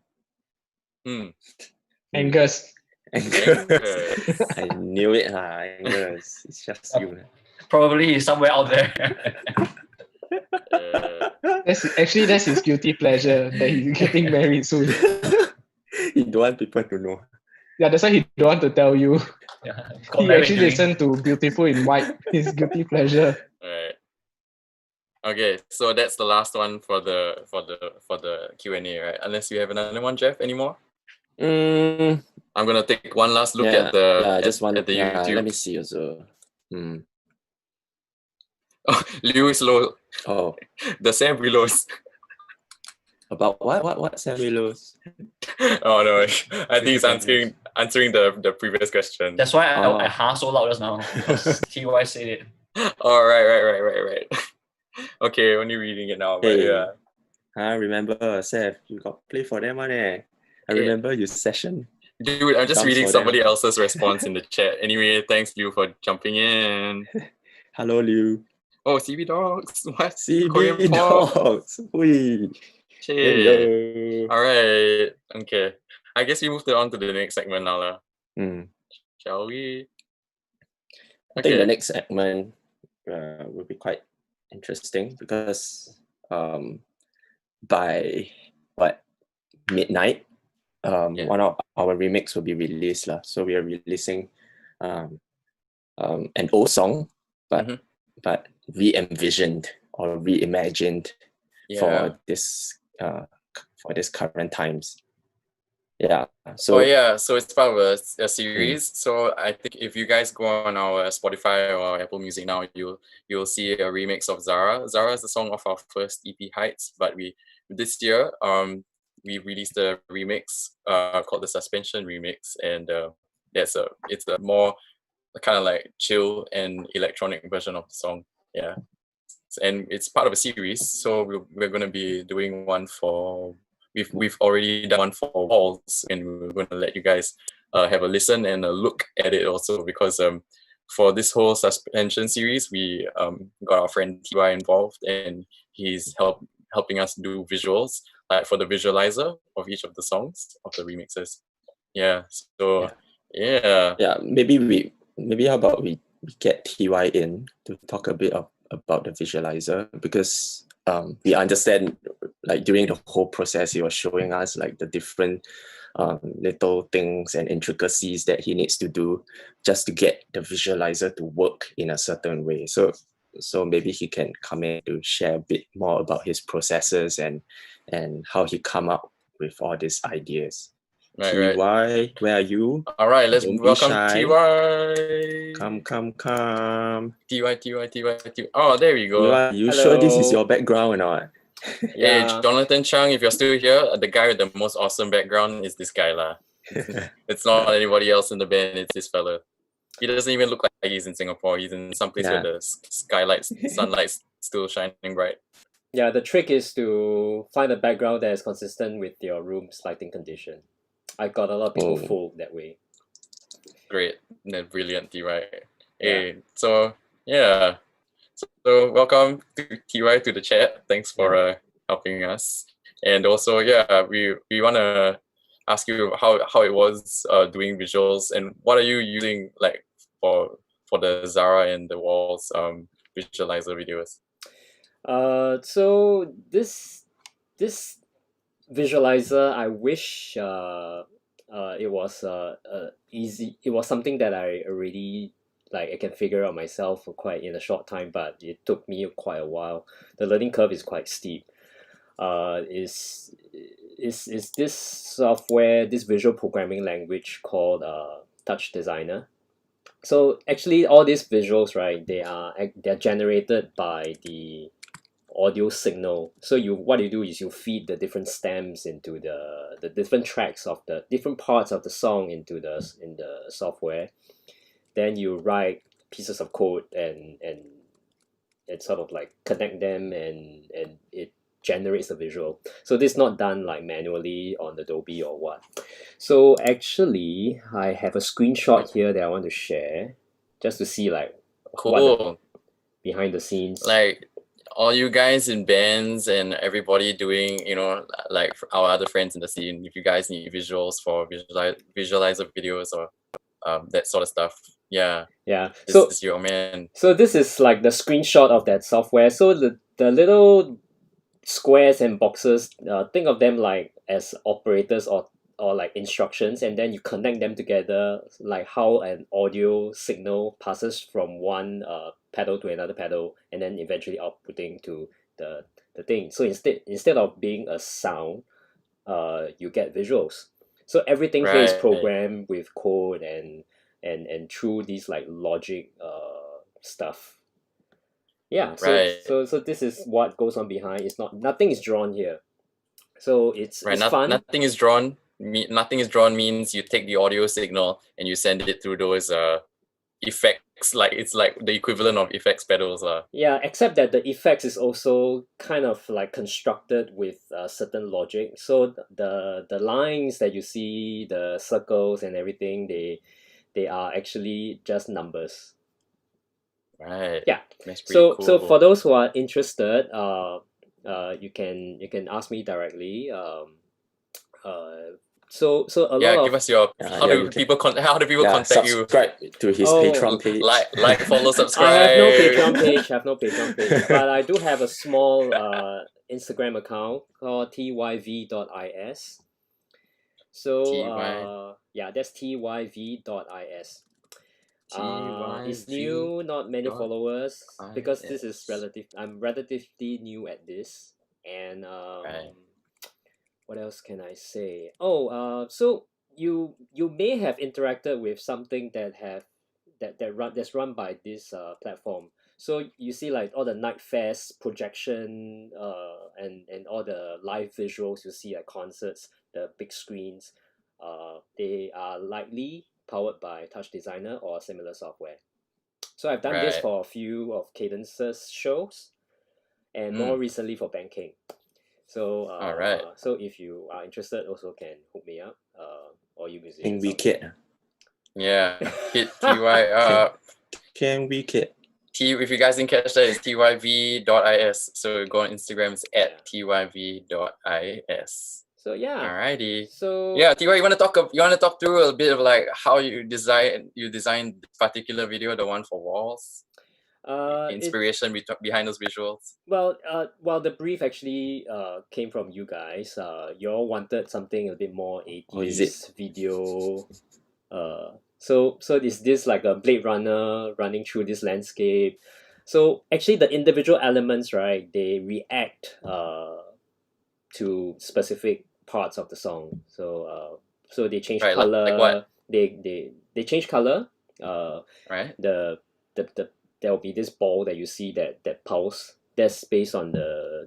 Speaker 4: Angus.
Speaker 3: Angus. I knew it, Angus. It's just you.
Speaker 6: Probably he's somewhere out there.
Speaker 4: That's his guilty pleasure that he's getting married soon.
Speaker 3: He don't want people to know.
Speaker 4: Yeah, that's why he don't want to tell you.
Speaker 6: Yeah.
Speaker 4: He actually listened to Beautiful in White, his guilty pleasure.
Speaker 2: Right. Okay, so that's the last one for the Q&A, right? Unless you have another one, Jeff, anymore? I'm gonna take one last look at the YouTube.
Speaker 3: Let me see also.
Speaker 2: Oh, Lewis Low.
Speaker 3: Oh,
Speaker 2: The Sam Willows.
Speaker 3: about what Sam Willows?
Speaker 2: Oh no, I think it's answering the previous question.
Speaker 6: That's why I ha so loud just now. Because TY said it.
Speaker 2: Oh, right. Okay, only reading it now. But
Speaker 3: Hey.
Speaker 2: yeah.
Speaker 3: Remember, Seth, you got play for them on I remember your session.
Speaker 2: Dude, I'm just
Speaker 3: Dance
Speaker 2: reading
Speaker 3: for
Speaker 2: somebody else's response in the chat. Anyway, thanks Liu for jumping in.
Speaker 3: Hello, Liu.
Speaker 2: Oh, CB Dogs. What?
Speaker 3: CB
Speaker 2: Korean pop.
Speaker 3: Dogs. Hui.
Speaker 2: Shit.
Speaker 3: Hello.
Speaker 2: Alright. Okay. I guess we moved on to the next segment now. Lah. Shall we?
Speaker 3: I think the next segment will be quite interesting because by midnight, one of our remix will be released. So we are releasing an old song, but re-envisioned or reimagined for this current times. Yeah. So
Speaker 2: so it's part of a series. So I think if you guys go on our Spotify or Apple Music now, you'll see a remix of Zara. Zara is the song of our first EP Heights, but this year we released a remix called the Suspension Remix, and it's a more kind of like chill and electronic version of the song. Yeah. And it's part of a series, so we're going to be doing one for we've already done one for Walls, and we're going to let you guys have a listen and a look at it also, because for this whole Suspension series we got our friend TY involved, and he's helping us do visuals like for the visualizer of each of the songs of the remixes. Yeah. So yeah.
Speaker 3: Maybe how about we get TY in to talk a bit about the visualizer, because we understand like during the whole process he was showing us like the different little things and intricacies that he needs to do just to get the visualizer to work in a certain way. So maybe he can come in to share a bit more about his processes and how he come up with all these ideas.
Speaker 2: Right,
Speaker 3: TY,
Speaker 2: right.
Speaker 3: where are you?
Speaker 2: All right, let's
Speaker 3: Don't be
Speaker 2: welcome
Speaker 3: shy.
Speaker 2: TY.
Speaker 3: Come.
Speaker 2: TY. Oh, there we go.
Speaker 3: TY, you sure this is
Speaker 6: Hello.
Speaker 3: your background or not?
Speaker 2: Hey,
Speaker 6: Yeah.
Speaker 2: Jonathan Chung, if you're still here, the guy with the most awesome background is this guy lah. It's not anybody else in the band, it's this fella. He doesn't even look like he's in Singapore. He's in some place where
Speaker 3: Yeah.
Speaker 2: the sunlight's still shining bright.
Speaker 7: Yeah, the trick is to find a background that is consistent with your room's lighting condition. I got a lot of people
Speaker 3: Oh.
Speaker 7: fooled that way.
Speaker 2: Great. Brilliant, TY. Hey, so yeah. So welcome to TY to the chat. Thanks for helping us. And also, yeah, we want to ask you how it was doing visuals, and what are you using like for the Zara and the Walls visualizer videos.
Speaker 7: So this visualizer, I wish it was easy. It was something that I already I can figure out myself for quite in a short time, but it took me quite a while. The learning curve is quite steep. Is this software, this visual programming language called Touch Designer. So actually, all these visuals, right? They're generated by the audio signal. So what you do is you feed the different stems into the different tracks of the different parts of the song in the software. Then you write pieces of code and sort of like connect them, and it generates the visual. So this is not done like manually on Adobe or what. So actually, I have a screenshot here that I want to share, just to see like
Speaker 2: Cool.
Speaker 7: behind the scenes.
Speaker 2: Like all you guys in bands and everybody doing, like our other friends in the scene, if you guys need visuals for visualizer videos or that sort of stuff, yeah, this is your man.
Speaker 7: So this is like the screenshot of that software. So the little squares and boxes, think of them like as operators or like instructions, and then you connect them together, like how an audio signal passes from one pedal to another pedal, and then eventually outputting to the thing. So instead of being a sound, you get visuals. So everything here is
Speaker 2: Right.
Speaker 7: programmed with code and through these like logic stuff. Yeah,
Speaker 2: Right.
Speaker 7: so this is what goes on behind. Nothing is drawn here. So it's fun.
Speaker 2: Nothing is drawn. Nothing is drawn means you take the audio signal and you send it through those effects. Like it's like the equivalent of effects pedals.
Speaker 7: Yeah, except that the effects is also kind of like constructed with certain logic. So the lines that you see, the circles and everything, they are actually just numbers.
Speaker 2: Right.
Speaker 7: Yeah.
Speaker 2: That's pretty
Speaker 7: So
Speaker 2: cool.
Speaker 7: for those who are interested, you can ask me directly. So a lot of
Speaker 2: give us your how do people contact you?
Speaker 3: Subscribe to his Patreon page.
Speaker 2: Like, follow, subscribe.
Speaker 7: I have no Patreon page, but I do have a small Instagram account called tyv.is. So that's tyv.is. It's new, not many followers, because this is I'm relatively new at this, and what else can I say? So you may have interacted with something that's run by this platform. So you see like all the Night Fest projection and all the live visuals you see at concerts, the big screens, they are likely powered by Touch Designer or similar software. So I've done this
Speaker 2: Right.
Speaker 7: for a few of Cadence's shows, and more recently for Banking. So
Speaker 2: Alright.
Speaker 7: so if you are interested, also can hook me up, or you musicians.
Speaker 3: Can we
Speaker 7: out there.
Speaker 3: kid?
Speaker 2: Yeah. Hit TY
Speaker 3: Can we kid?
Speaker 2: if you guys didn't catch that, it's tyv.is. So go on Instagram, it's at tyv.is.
Speaker 7: So yeah.
Speaker 2: Alrighty.
Speaker 7: So
Speaker 2: Yeah, TY, you wanna talk through a bit of like how you designed this particular video, the one for Walls? Inspiration behind those visuals.
Speaker 7: Well, the brief actually came from you guys. You all wanted something a bit more 80s
Speaker 3: Oh, is it?
Speaker 7: video. So is this like a Blade Runner running through this landscape? So actually, the individual elements, right? They react to specific parts of the song. So they change
Speaker 2: Right, like
Speaker 7: color.
Speaker 2: what?
Speaker 7: They change color.
Speaker 2: Right?
Speaker 7: The there will be this ball that you see that pulse. That's based on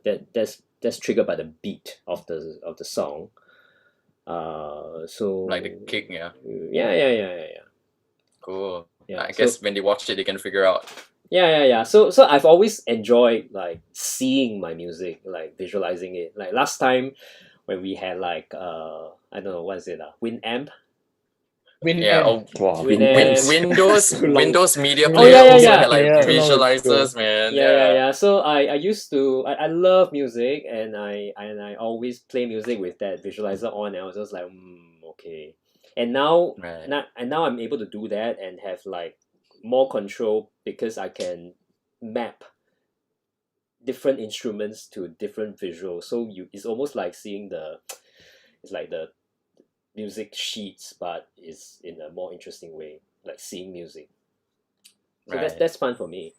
Speaker 7: that's triggered by the beat of the song. So
Speaker 2: Like the kick, yeah.
Speaker 7: yeah.
Speaker 2: Cool.
Speaker 7: Yeah,
Speaker 2: I
Speaker 7: so-
Speaker 2: guess when they watch it, they can figure out.
Speaker 7: Yeah. So I've always enjoyed like seeing my music, like visualizing it. Like last time when we had like I don't know what is it, Winamp.
Speaker 2: Yeah. Oh,
Speaker 3: Wow,
Speaker 7: Winamp.
Speaker 2: Windows
Speaker 7: Too long.
Speaker 2: Windows Media
Speaker 7: Oh,
Speaker 2: Player
Speaker 7: yeah,
Speaker 2: also
Speaker 7: yeah.
Speaker 2: had like
Speaker 3: Yeah, too long
Speaker 2: visualizers,
Speaker 3: ago.
Speaker 2: man.
Speaker 7: Yeah. So I used to I love music, and I always play music with that visualizer on, and I was just like, okay. And now
Speaker 2: Right.
Speaker 7: now I'm able to do that and have like more control because I can map different instruments to different visuals. So it's almost like seeing it's like the music sheets, but it's in a more interesting way, like seeing music. So
Speaker 2: Right.
Speaker 7: that's fun for me.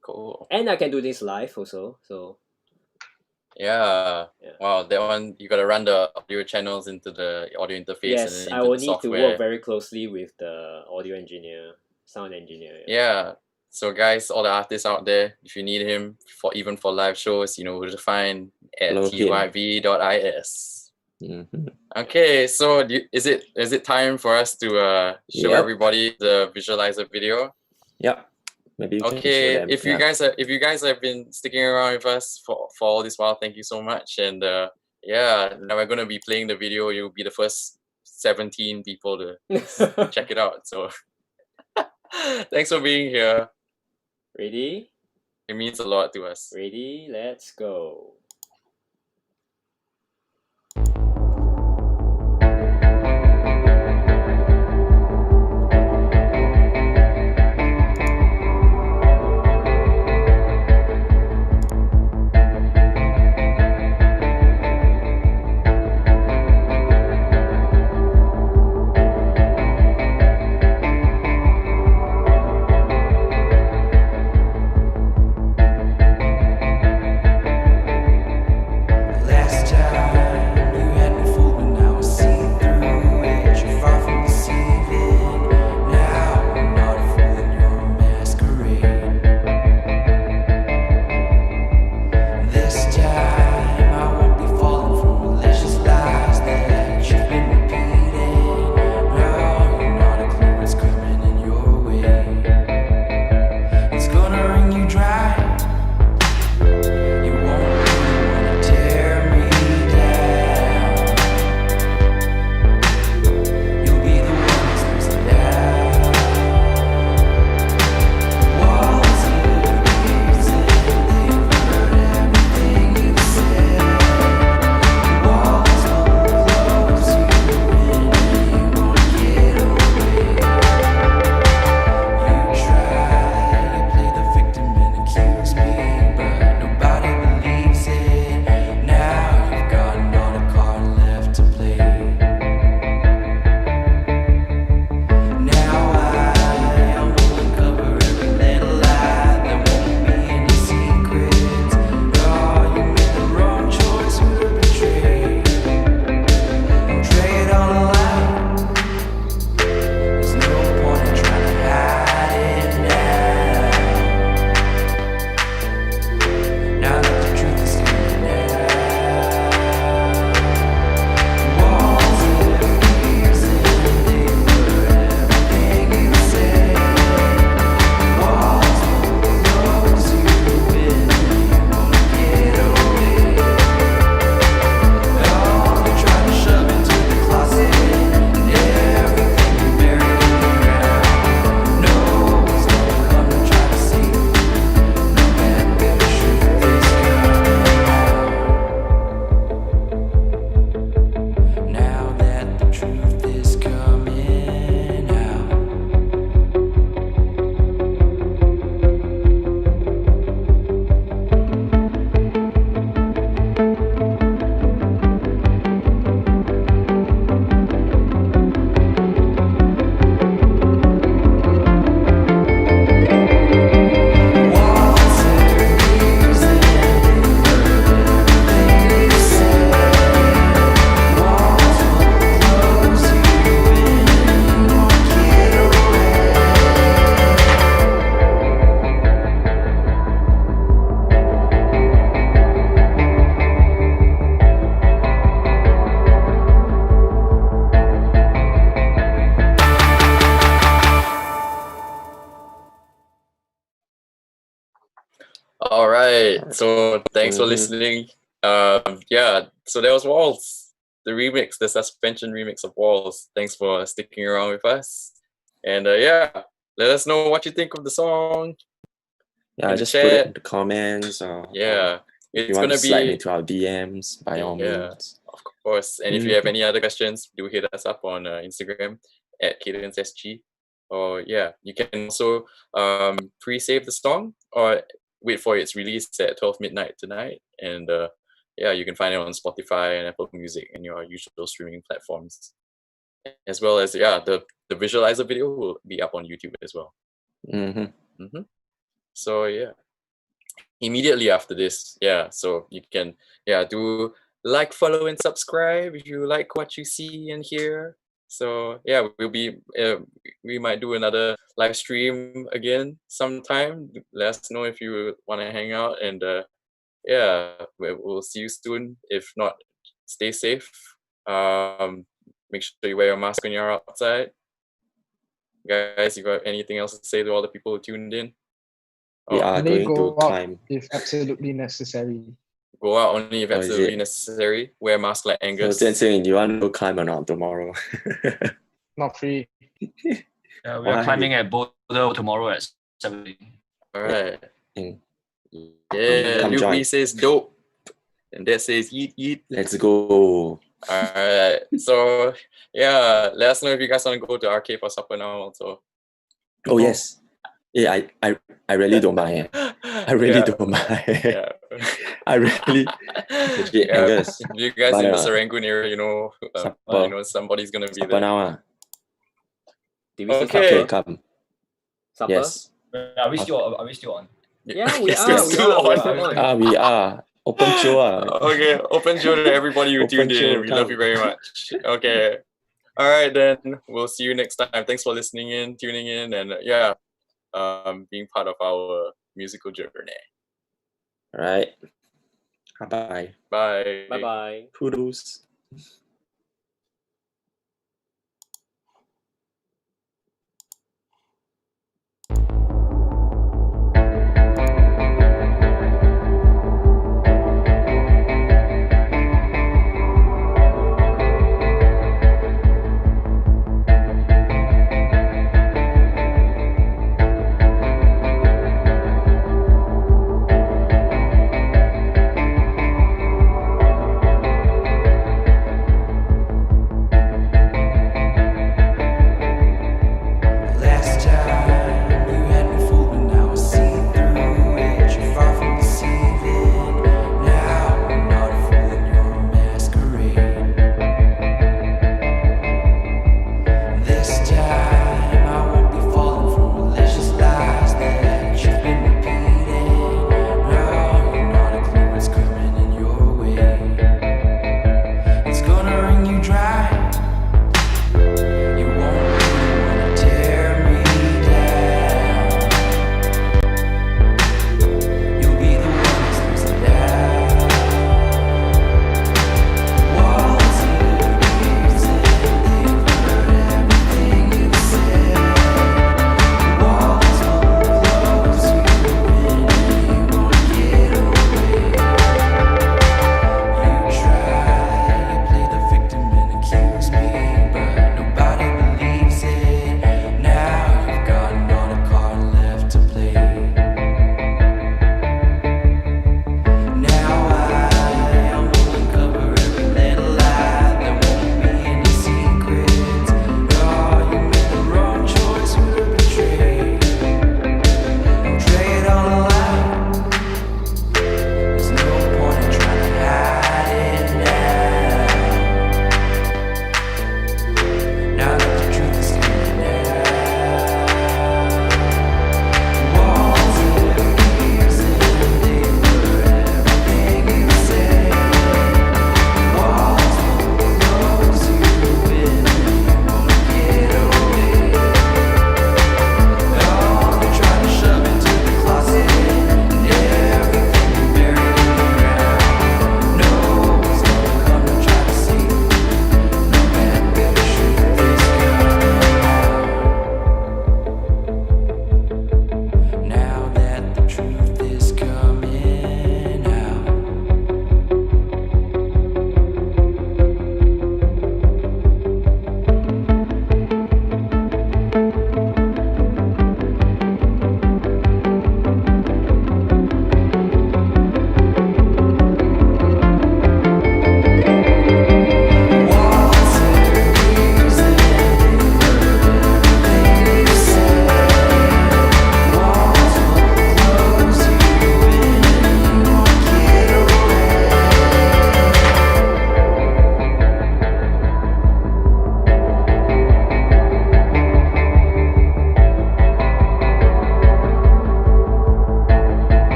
Speaker 2: Cool.
Speaker 7: And I can do this live also. So
Speaker 2: Yeah.
Speaker 7: Yeah.
Speaker 2: Wow, that one you gotta run the audio channels into the audio interface and
Speaker 7: yes,
Speaker 2: then
Speaker 7: I
Speaker 2: into
Speaker 7: will
Speaker 2: the
Speaker 7: need to
Speaker 2: software.
Speaker 7: work very closely with the audio engineer, sound engineer.
Speaker 2: Yeah. So guys, all the artists out there, if you need him even for live shows, you know who to find at
Speaker 3: Follow him.
Speaker 2: tyv.is.
Speaker 3: Mhm.
Speaker 2: Okay, so is it time for us to show
Speaker 3: Yep.
Speaker 2: everybody the visualizer video?
Speaker 3: Yep. Maybe you can show
Speaker 2: Okay,
Speaker 3: them.
Speaker 2: if you guys have been sticking around with us for all this while, thank you so much. And yeah, now we're gonna be playing the video. You'll be the first 17 people to check it out. So thanks for being here.
Speaker 7: Ready?
Speaker 2: It means a lot to us.
Speaker 7: Ready? Let's go.
Speaker 2: right. So thanks for
Speaker 3: Mhm.
Speaker 2: listening. Yeah. So that was Walls, the remix, the suspension remix of Walls. Thanks for sticking around with us. And yeah, let us know what you think of the song.
Speaker 3: Yeah,
Speaker 2: in the
Speaker 3: just put it
Speaker 2: chat.
Speaker 3: in the comments, or
Speaker 2: Yeah,
Speaker 3: if you
Speaker 2: it's
Speaker 3: want to
Speaker 2: gonna
Speaker 3: slide
Speaker 2: be
Speaker 3: into our DMs, by all
Speaker 2: yeah,
Speaker 3: means.
Speaker 2: of course. And if you have any other questions, do hit us up on Instagram at Cadence SG. Or yeah, you can also pre-save the song or wait for its release at 12 midnight tonight. And yeah, you can find it on Spotify and Apple Music and your usual streaming platforms. As well as yeah, the Visualiser video will be up on YouTube as well.
Speaker 3: Mm-hmm.
Speaker 2: So yeah, immediately after this, yeah, so you can do like, follow, and subscribe if you like what you see and hear. So yeah, we might do another live stream again sometime. Let us know if you want to hang out, and yeah, we'll see you soon. If not, stay safe. Make sure you wear your mask when you're outside. Guys, you got anything else to say to all the people who tuned in?
Speaker 3: We are
Speaker 4: Only
Speaker 3: going to
Speaker 4: go out
Speaker 3: climb.
Speaker 4: if absolutely necessary.
Speaker 2: Go out only if
Speaker 3: Oh, is
Speaker 2: absolutely
Speaker 3: it?
Speaker 2: necessary. Wear mask like
Speaker 3: So
Speaker 2: Angus.
Speaker 3: Zheng, you want to go climb or not tomorrow?
Speaker 4: Not free.
Speaker 6: Yeah, we are
Speaker 3: Why?
Speaker 6: climbing at Boulder tomorrow at 7.
Speaker 2: All right.
Speaker 3: Mm.
Speaker 2: Yeah,
Speaker 3: Come
Speaker 2: Luke
Speaker 3: join.
Speaker 2: Lee says dope. And that says eat, eat.
Speaker 3: Let's go.
Speaker 2: All right. So, yeah, let us know if you guys want to go to arcade for supper now also.
Speaker 3: Oh, yes. Yeah, I really don't mind. I really don't mind.
Speaker 2: Yeah.
Speaker 3: I really, legit,
Speaker 2: Yeah,
Speaker 3: Angus.
Speaker 2: if you guys
Speaker 3: But,
Speaker 2: in the Serangoon area,
Speaker 3: supper.
Speaker 2: somebody's gonna be
Speaker 3: Supper
Speaker 2: there.
Speaker 3: now.
Speaker 7: Did we say
Speaker 2: Okay.
Speaker 3: Okay,
Speaker 7: supper?
Speaker 3: come.
Speaker 7: Supper?
Speaker 3: Yes.
Speaker 6: Are we still on?
Speaker 7: Yeah, we
Speaker 2: Yes,
Speaker 7: are.
Speaker 2: we're still
Speaker 7: We're
Speaker 2: on.
Speaker 7: still on.
Speaker 3: Ah, we are. Open show.
Speaker 2: Okay, open show to everybody who
Speaker 3: Open
Speaker 2: tuned in.
Speaker 3: show,
Speaker 2: We love
Speaker 3: come.
Speaker 2: you very much. Okay. All right, then. We'll see you next time. Thanks for listening in, tuning in, and being part of our musical journey.
Speaker 3: All right. Bye-bye.
Speaker 2: Bye.
Speaker 7: Bye bye.
Speaker 3: Kudos.